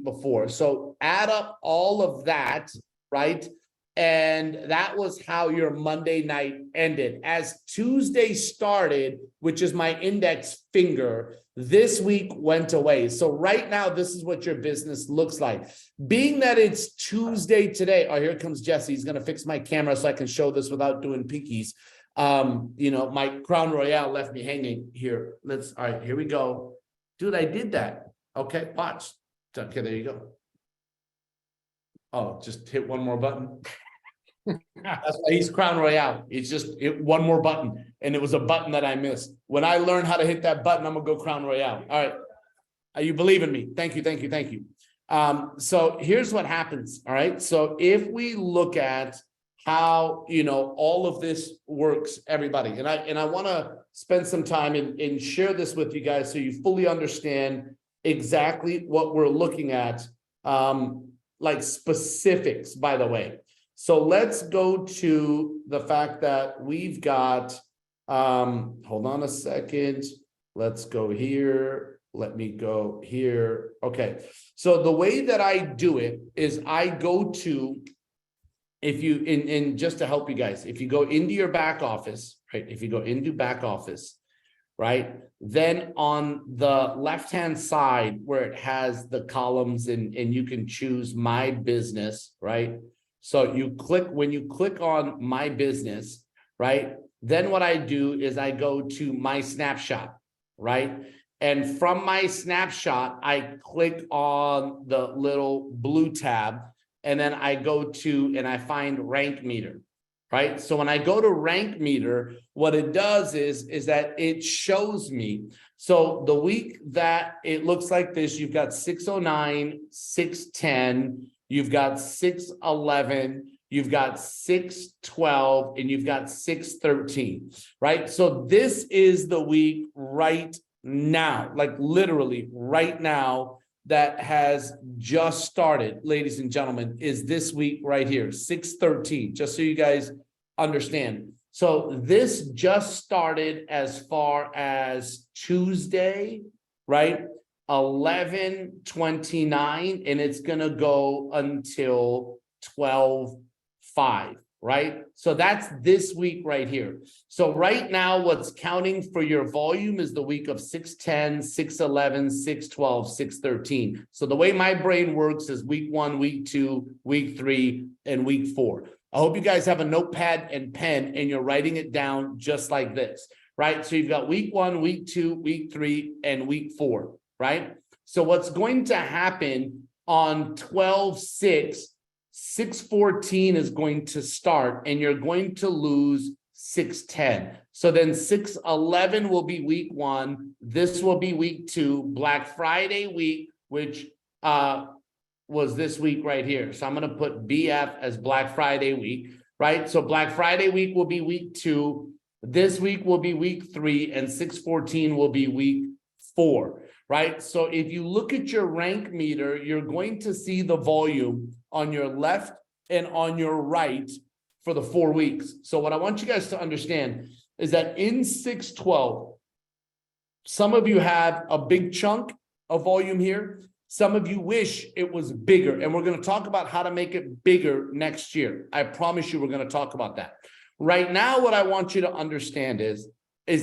before. So add up all of that, right? And that was how your Monday night ended. As Tuesday started, which is my index finger, this week went away. So right now, this is what your business looks like. Being that it's Tuesday today, oh, here comes Jesse. He's going to fix my camera so I can show this without doing pinkies. You know, my Crown Royale left me hanging here. All right, here we go. Dude, I did that. Okay, watch. Okay, there you go. Oh, just hit one more button. That's why he's Crown Royale. It's just hit one more button. And it was a button that I missed. When I learn how to hit that button, I'm gonna go Crown Royale. All right. You believe in me. Thank you, thank you, thank you. So here's what happens. All right. So if we look at how, you know, all of this works, everybody, and I want to spend some time and share this with you guys so you fully understand exactly what we're looking at, like specifics, by the way. So let's go to the fact that we've got, hold on a second. Let's go here. Let me go here. Okay. So the way that I do it is I go to, if you, in just to help you guys, if you go into your back office, right? If you go into back office, right? Then on the left-hand side where it has the columns and you can choose my business, right? So you click, when you click on my business, right? Then what I do is I go to my snapshot, right? And from my snapshot, I click on the little blue tab, and then I go to, and I find rank meter, right? So when I go to rank meter, what it does is that it shows me. So the week that it looks like this, you've got 609, 610, you've got 611, you've got 612, and you've got 613, right? So this is the week right now, like literally right now, that has just started, ladies and gentlemen, is this week right here, 613, just so you guys understand. So this just started as far as Tuesday, right? 11/29, and it's gonna go until 12/5, right? So that's this week right here. So right now, what's counting for your volume is the week of 610, 611, 612, 613. So the way my brain works is week 1, week 2, week 3, and week 4. I hope you guys have a notepad and pen and you're writing it down just like this, right? So you've got week 1, week 2, week 3, and week 4, right? So what's going to happen on 12/6, 614 is going to start and you're going to lose 610. So then 611 will be week 1. This will be week 2, Black Friday week, which was this week right here. So I'm going to put BF as Black Friday week, right? So Black Friday week will be week 2. This week will be week 3 and 614 will be week 4, right? So if you look at your rank meter, you're going to see the volume on your left and on your right for the 4 weeks. So what I want you guys to understand is that in 612, some of you have a big chunk of volume here. Some of you wish it was bigger, and we're going to talk about how to make it bigger next year. I promise you we're going to talk about that. Right now, what I want you to understand is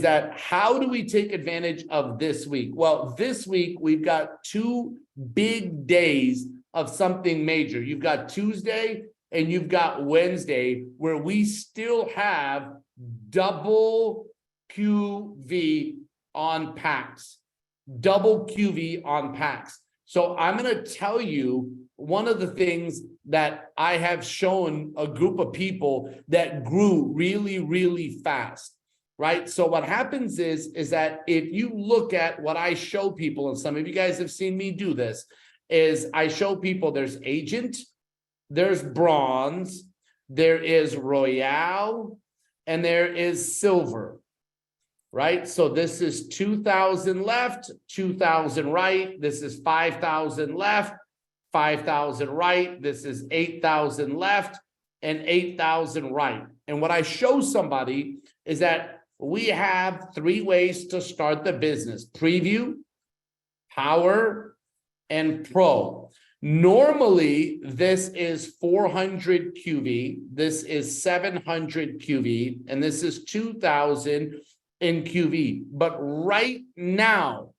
that how do we take advantage of this week? Well, this week, we've got 2 big days of something major. You've got Tuesday and you've got Wednesday, where we still have double QV on packs. Double QV on packs. So I'm going to tell you one of the things that I have shown a group of people that grew really, really fast, right? So what happens is that if you look at what I show people, and some of you guys have seen me do this, is I show people there's Agent, there's Bronze, there is Royale, and there is Silver. Right? So this is 2,000 left, 2,000 right. This is 5,000 left, 5,000 right. This is 8,000 left and 8,000 right. And what I show somebody is that we have 3 ways to start the business: Preview, Power, and Pro. Normally, this is 400 QV. This is 700 QV, and this is 2,000 in QV. But right now,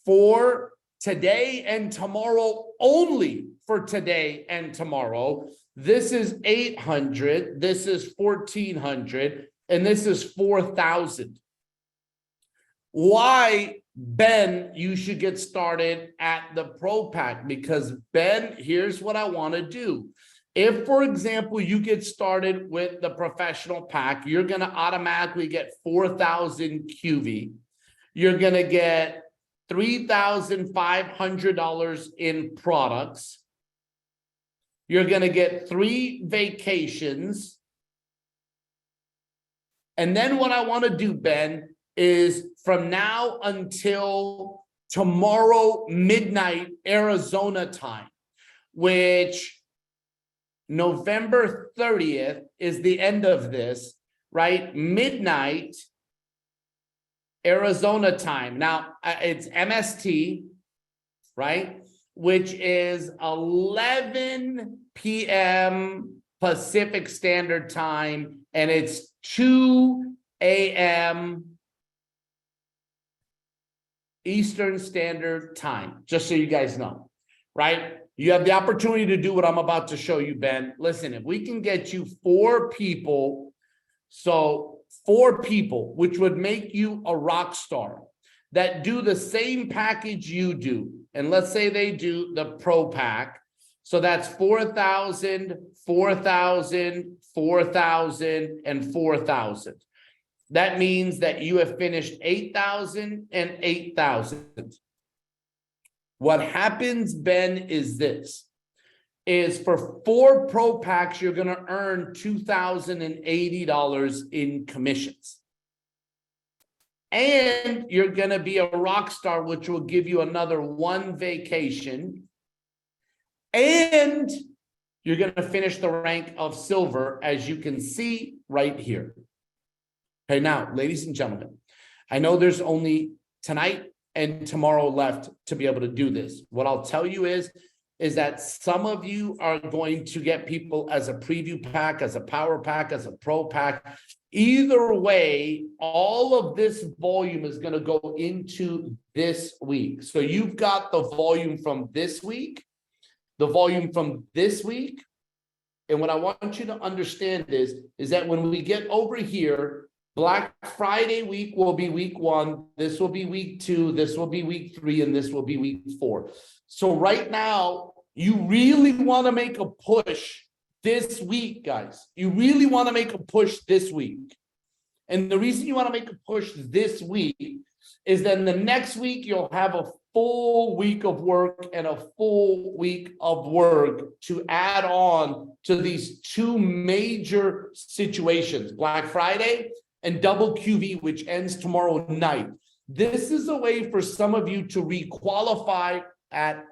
for today and tomorrow, only for today and tomorrow, this is 800, this is 1,400, and this is 4,000. Why, Ben, you should get started at the Pro Pack? Because, Ben, here's what I want to do. If, for example, you get started with the professional pack, you're going to automatically get 4,000 QV. You're going to get $3,500 in products. You're going to get 3 vacations. And then what I want to do, Ben, is from now until tomorrow midnight Arizona time, which November 30th is the end of this, right? Midnight Arizona time. Now, it's MST, right? Which is 11 p.m. Pacific Standard Time, and it's 2 a.m. Eastern Standard Time, just so you guys know, right? You have the opportunity to do what I'm about to show you, Ben. Listen, if we can get you 4 people, so 4 people, which would make you a rock star, that do the same package you do, and let's say they do the Pro Pack, so that's 4,000, 4,000, 4,000, and 4,000. That means that you have finished 8,000 and 8,000. What happens, Ben, is this, is for 4 Pro Packs, you're going to earn $2,080 in commissions. And you're going to be a rock star, which will give you another 1 vacation. And you're going to finish the rank of silver, as you can see right here. Okay, now, ladies and gentlemen, I know there's only tonight and tomorrow left to be able to do this. What I'll tell you is that some of you are going to get people as a preview pack, as a power pack, as a pro pack. Either way, all of this volume is going to go into this week. So you've got the volume from this week, the volume from this week. And what I want you to understand is that when we get over here, Black Friday week will be week 1. This will be week 2. This will be week 3. And this will be week 4. So right now, you really want to make a push this week, guys. You really want to make a push this week. And the reason you want to make a push this week is then the next week, you'll have a full week of work and a full week of work to add on to these 2 major situations, Black Friday and double QV, which ends tomorrow night. This is a way for some of you to requalify at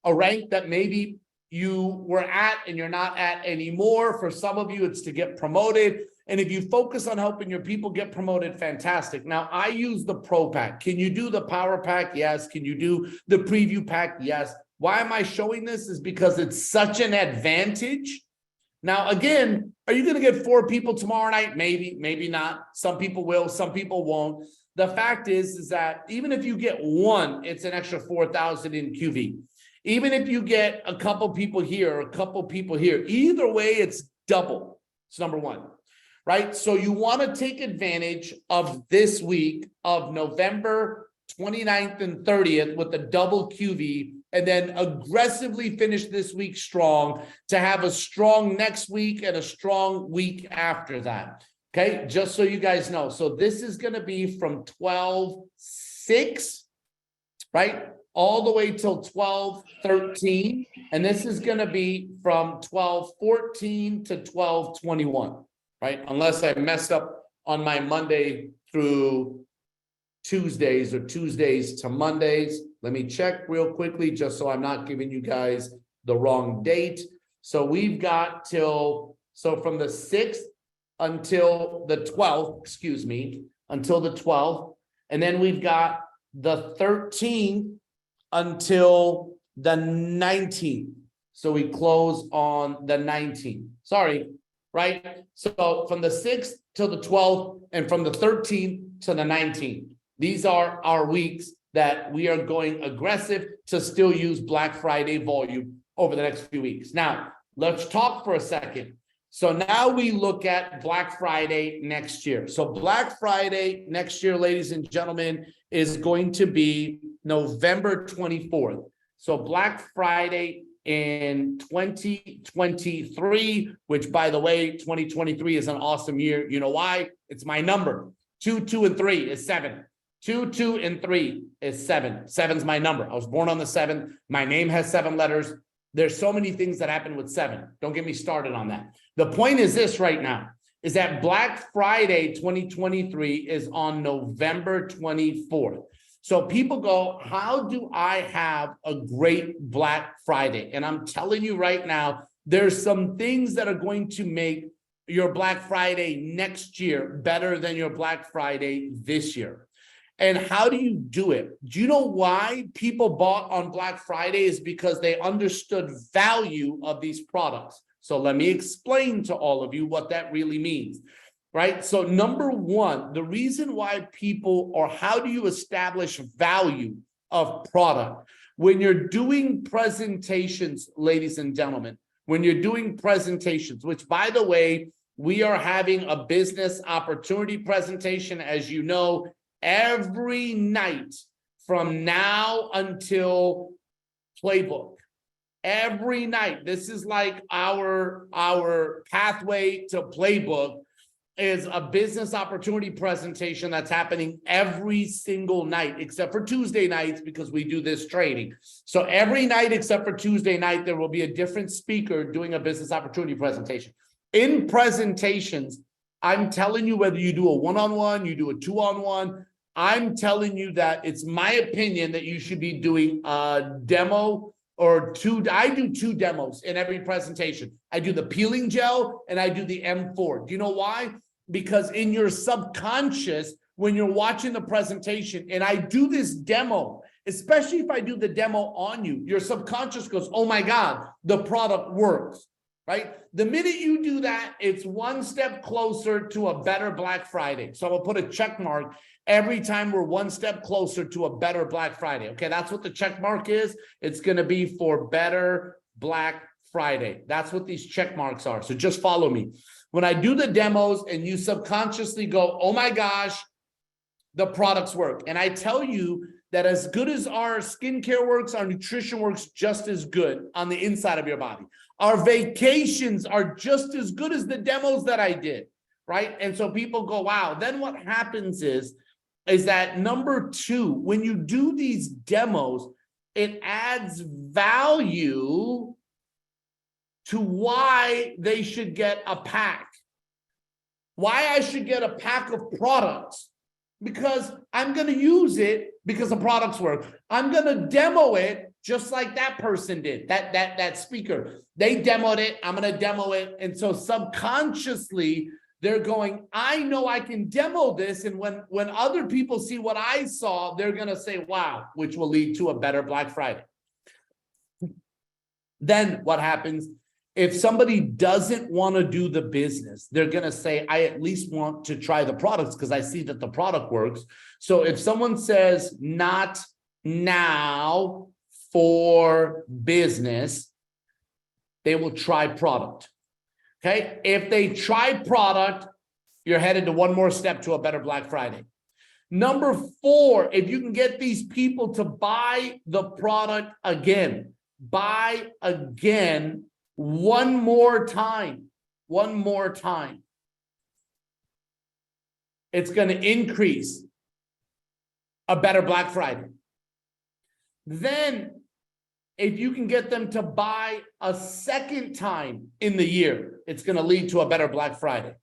a rank that maybe you were at and you're not at anymore. For some of you, it's to get promoted. And if you focus on helping your people get promoted, fantastic. Now, I use the Pro Pack. Can you do the Power Pack? Yes. Can you do the Preview Pack? Yes. Why am I showing this? Is because it's such an advantage. Now, again, are you going to get 4 people tomorrow night? Maybe, maybe not. Some people will, some people won't. The fact is that even if you get 1, it's an extra 4,000 in QV. Even if you get a couple people here, or a couple people here, either way, it's double. It's number 1, right? So you want to take advantage of this week of November 29th and 30th with the double QV, and then aggressively finish this week strong to have a strong next week and a strong week after that. Okay, just so you guys know. So this is going to be from 12/6, right? All the way till 12/13. And this is going to be from 12/14 to 12/21, right? Unless I messed up on my Monday through Tuesdays or Tuesdays to Mondays. Let me check real quickly just so I'm not giving you guys the wrong date. So we've got till, so from the 6th until the 12th, until the 12th. And then we've got the 13th until the 19th. So we close on the 19th. Sorry, right? So from the 6th till the 12th and from the 13th to the 19th. These are our weeks that we are going aggressive to still use Black Friday volume over the next few weeks. Now, let's talk for a second. So now we look at Black Friday next year. So Black Friday next year, ladies and gentlemen, is going to be November 24th. So Black Friday in 2023, which by the way, 2023 is an awesome year. You know why? It's my number. 2, 2, and 3 is 7. 2, 2, and 3 is 7. 7's my number. I was born on the 7th. My name has 7 letters. There's so many things that happen with 7. Don't get me started on that. The point is this right now, is that Black Friday 2023 is on November 24th. So people go, how do I have a great Black Friday? And I'm telling you right now, there's some things that are going to make your Black Friday next year better than your Black Friday this year. And how do you do it? Do you know why people bought on Black Friday? Is because they understood value of these products. So let me explain to all of you what that really means, right? So number 1, the reason why people, or how do you establish value of product? When you're doing presentations, ladies and gentlemen, when you're doing presentations, which by the way, we are having a business opportunity presentation, as you know, every night from now until playbook. Every night. This is like our pathway to playbook is a business opportunity presentation that's happening every single night, except for Tuesday nights, because we do this training. So every night except for Tuesday night, there will be a different speaker doing a business opportunity presentation. In presentations, I'm telling you, whether you do a one-on-one, you do a two-on-one, I'm telling you that it's my opinion that you should be doing a demo or 2. I do 2 demos in every presentation. I do the peeling gel and I do the M4. Do you know why? Because in your subconscious, when you're watching the presentation, and I do this demo, especially if I do the demo on you, your subconscious goes, oh my God, the product works. Right? The minute you do that, it's one step closer to a better Black Friday. So I'm gonna put a check mark every time we're one step closer to a better Black Friday. Okay, that's what the check mark is. It's gonna be for better Black Friday. That's what these check marks are. So just follow me. When I do the demos and you subconsciously go, oh my gosh, the products work. And I tell you that as good as our skincare works, our nutrition works just as good on the inside of your body. Our vacations are just as good as the demos that I did, right? And so people go, wow. Then what happens is that number 2, when you do these demos, it adds value to why they should get a pack. Why I should get a pack of products. Because I'm going to use it because the products work. I'm going to demo it just like that person did, that speaker. They demoed it. I'm going to demo it. And so subconsciously, they're going, I know I can demo this. And when other people see what I saw, they're going to say, wow, which will lead to a better Black Friday. Then what happens? If somebody doesn't want to do the business, they're going to say, I at least want to try the products because I see that the product works. So if someone says not now for business, they will try product. Okay. If they try product, you're headed to one more step to a better Black Friday. Number 4, if you can get these people to buy the product again, buy again one more time, it's going to increase a better Black Friday. Then if you can get them to buy a second time in the year, it's going to lead to a better Black Friday.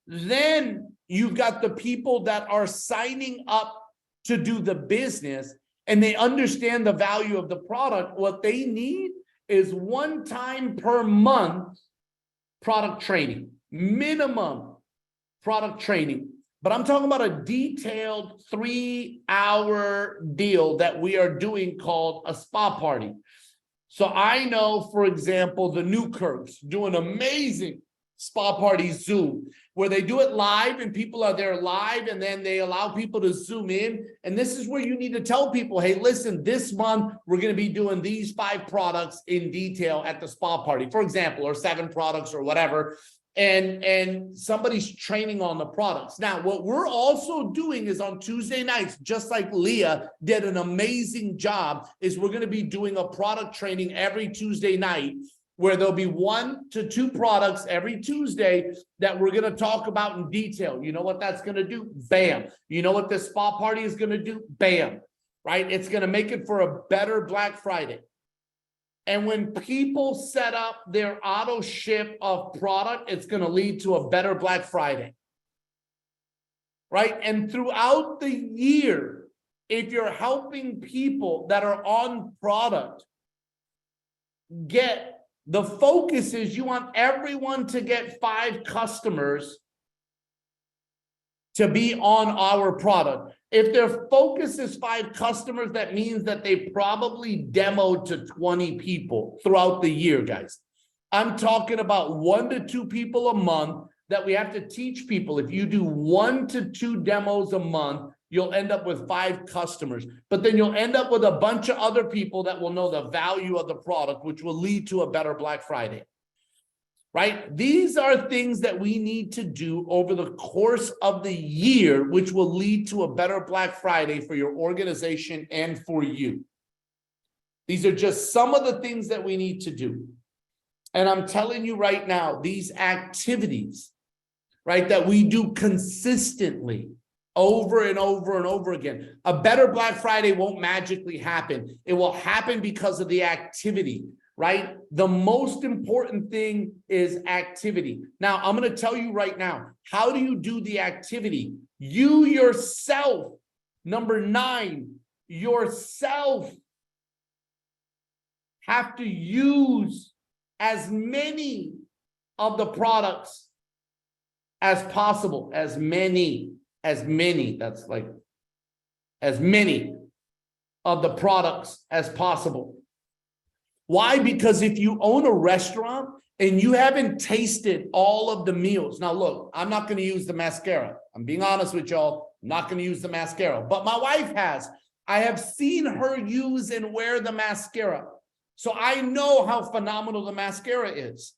Then you've got the people that are signing up to do the business and they understand the value of the product. What they need is one time per month product training, minimum product training. But I'm talking about a detailed 3-hour deal that we are doing called a spa party. So I know, for example, the Newkirks do an amazing spa party Zoom where they do it live and people are there live and then they allow people to zoom in. And this is where you need to tell people, hey, listen, this month we're going to be doing these 5 products in detail at the spa party, for example, or 7 products or whatever. And somebody's training on the products. Now, what we're also doing is on Tuesday nights, just like Leah did an amazing job, is we're going to be doing a product training every Tuesday night where there'll be 1 to 2 products every Tuesday that we're going to talk about in detail. You know what that's going to do? Bam. You know what this spa party is going to do? Bam. Right? It's going to make it for a better Black Friday. And when people set up their auto ship of product, it's going to lead to a better Black Friday. Right? And throughout the year, if you're helping people that are on product get, the focus is you want everyone to get 5 customers to be on our product. If their focus is 5 customers, that means that they probably demoed to 20 people throughout the year, guys. I'm talking about 1 to 2 people a month that we have to teach people. If you do 1 to 2 demos a month, you'll end up with 5 customers. But then you'll end up with a bunch of other people that will know the value of the product, which will lead to a better Black Friday. Right? These are things that we need to do over the course of the year, which will lead to a better Black Friday for your organization and for you. These are just some of the things that we need to do. And I'm telling you right now, these activities, right, that we do consistently over and over and over again, a better Black Friday won't magically happen. It will happen because of the activity. Right? The most important thing is activity. Now, I'm going to tell you right now, how do you do the activity? You yourself, number 9, yourself have to use as many of the products as possible, as many, that's like as many of the products as possible. Why? Because if you own a restaurant and you haven't tasted all of the meals, now look, I'm not going to use the mascara. I'm being honest with y'all. I'm not going to use the mascara, but my wife has. I have seen her use and wear the mascara. So I know how phenomenal the mascara is,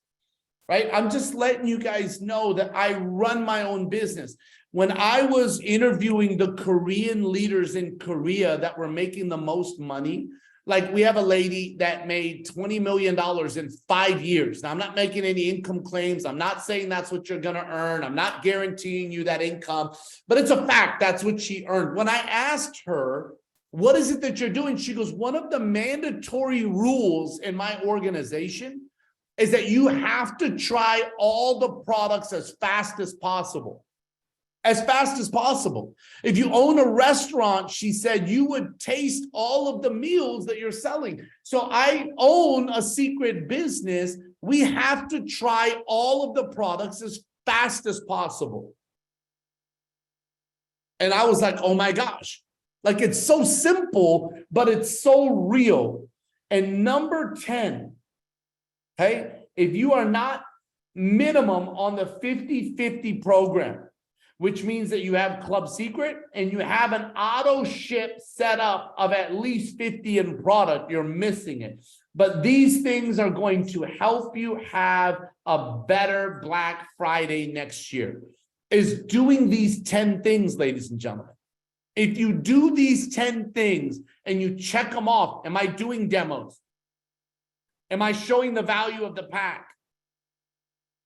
right? I'm just letting you guys know that I run my own business. When I was interviewing the Korean leaders in Korea that were making the most money, like we have a lady that made $20 million in 5 years. Now, I'm not making any income claims. I'm not saying that's what you're going to earn. I'm not guaranteeing you that income, but it's a fact. That's what she earned. When I asked her, what is it that you're doing? She goes, one of the mandatory rules in my organization is that you have to try all the products as fast as possible. As fast as possible. If you own a restaurant, she said, you would taste all of the meals that you're selling. So I own a secret business. We have to try all of the products as fast as possible. And I was like, oh my gosh, like it's so simple, but it's so real. And number 10, Okay. If you are not minimum on the 50-50 program, which means that you have Club Secret and you have an auto ship set up of at least 50 in product, you're missing it. But these things are going to help you have a better Black Friday next year, is doing these 10 things, ladies and gentlemen. If you do these 10 things and you check them off, am I doing demos? Am I showing the value of the pack?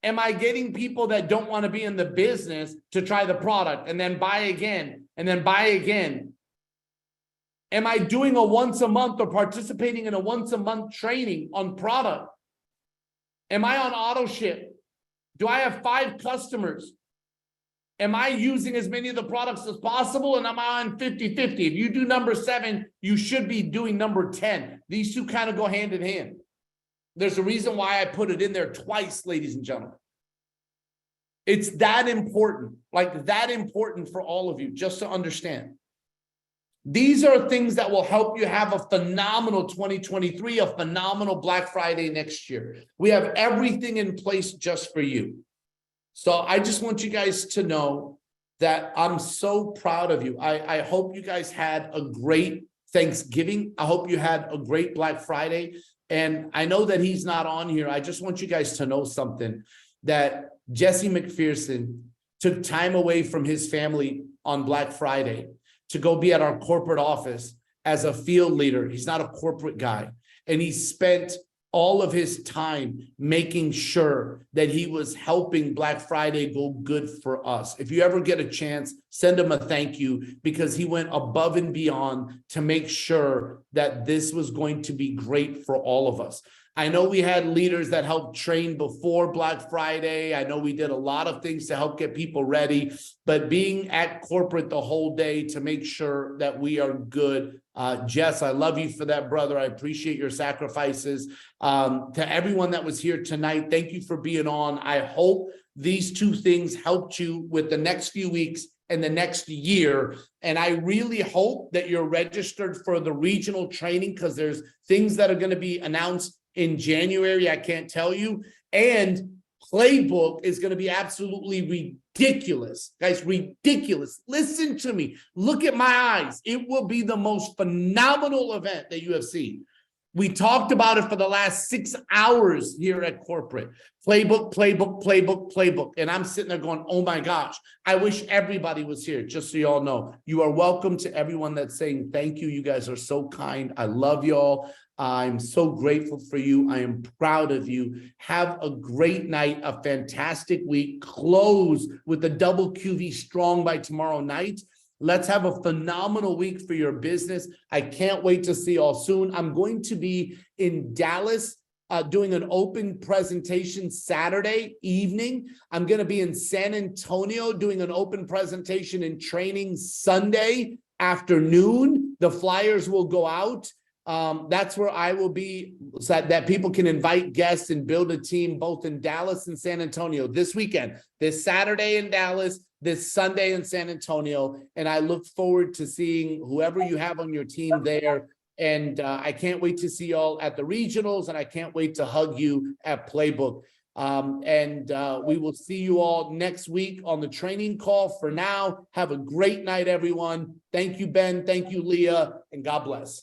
Am I getting people that don't want to be in the business to try the product and then buy again and then buy again? Am I doing a once a month or participating in a once a month training on product? Am I on auto ship? Do I have 5 customers? Am I using as many of the products as possible? And am I on 50-50? If you do number 7, you should be doing number 10. These two kind of go hand in hand. There's a reason why I put it in there twice, ladies and gentlemen. It's that important, like that important for all of you, just to understand. These are things that will help you have a phenomenal 2023, a phenomenal Black Friday next year. We have everything in place just for you. So I just want you guys to know that I'm so proud of you. I hope you guys had a great Thanksgiving. I hope you had a great Black Friday. And I know that he's not on here. I just want you guys to know something, that Jesse McPherson took time away from his family on Black Friday to go be at our corporate office as a field leader. He's not a corporate guy. And he spent all of his time making sure that he was helping Black Friday go good for us. If you ever get a chance, send him a thank you, because he went above and beyond to make sure that this was going to be great for all of us. I know we had leaders that helped train before Black Friday. I know we did a lot of things to help get people ready, but being at corporate the whole day to make sure that we are good. Jess, I love you for that, brother. I appreciate your sacrifices. To everyone that was here tonight, thank you for being on. I hope these 2 things helped you with the next few weeks and the next year. And I really hope that you're registered for the regional training, because there's things that are going to be announced in January, I can't tell you. And playbook is going to be absolutely ridiculous. Guys, ridiculous. Listen to me. Look at my eyes. It will be the most phenomenal event that you have seen. We talked about it for the last 6 hours here at corporate. Playbook, playbook, playbook, playbook. And I'm sitting there going, oh my gosh, I wish everybody was here, just so you all know. You are welcome to everyone that's saying thank you. You guys are so kind. I love y'all. I'm so grateful for you. I am proud of you. Have a great night, a fantastic week. Close with the double QV strong by tomorrow night. Let's have a phenomenal week for your business. I can't wait to see you all soon. I'm going to be in Dallas doing an open presentation Saturday evening. I'm going to be in San Antonio doing an open presentation and training Sunday afternoon. The flyers will go out. That's where I will be, so that people can invite guests and build a team both in Dallas and San Antonio this weekend, this Saturday in Dallas, this Sunday in San Antonio. And I look forward to seeing whoever you have on your team there. And I can't wait to see y'all at the regionals, and I can't wait to hug you at Playbook. We will see you all next week on the training call. For now, have a great night, everyone. Thank you, Ben. Thank you, Leah, and God bless.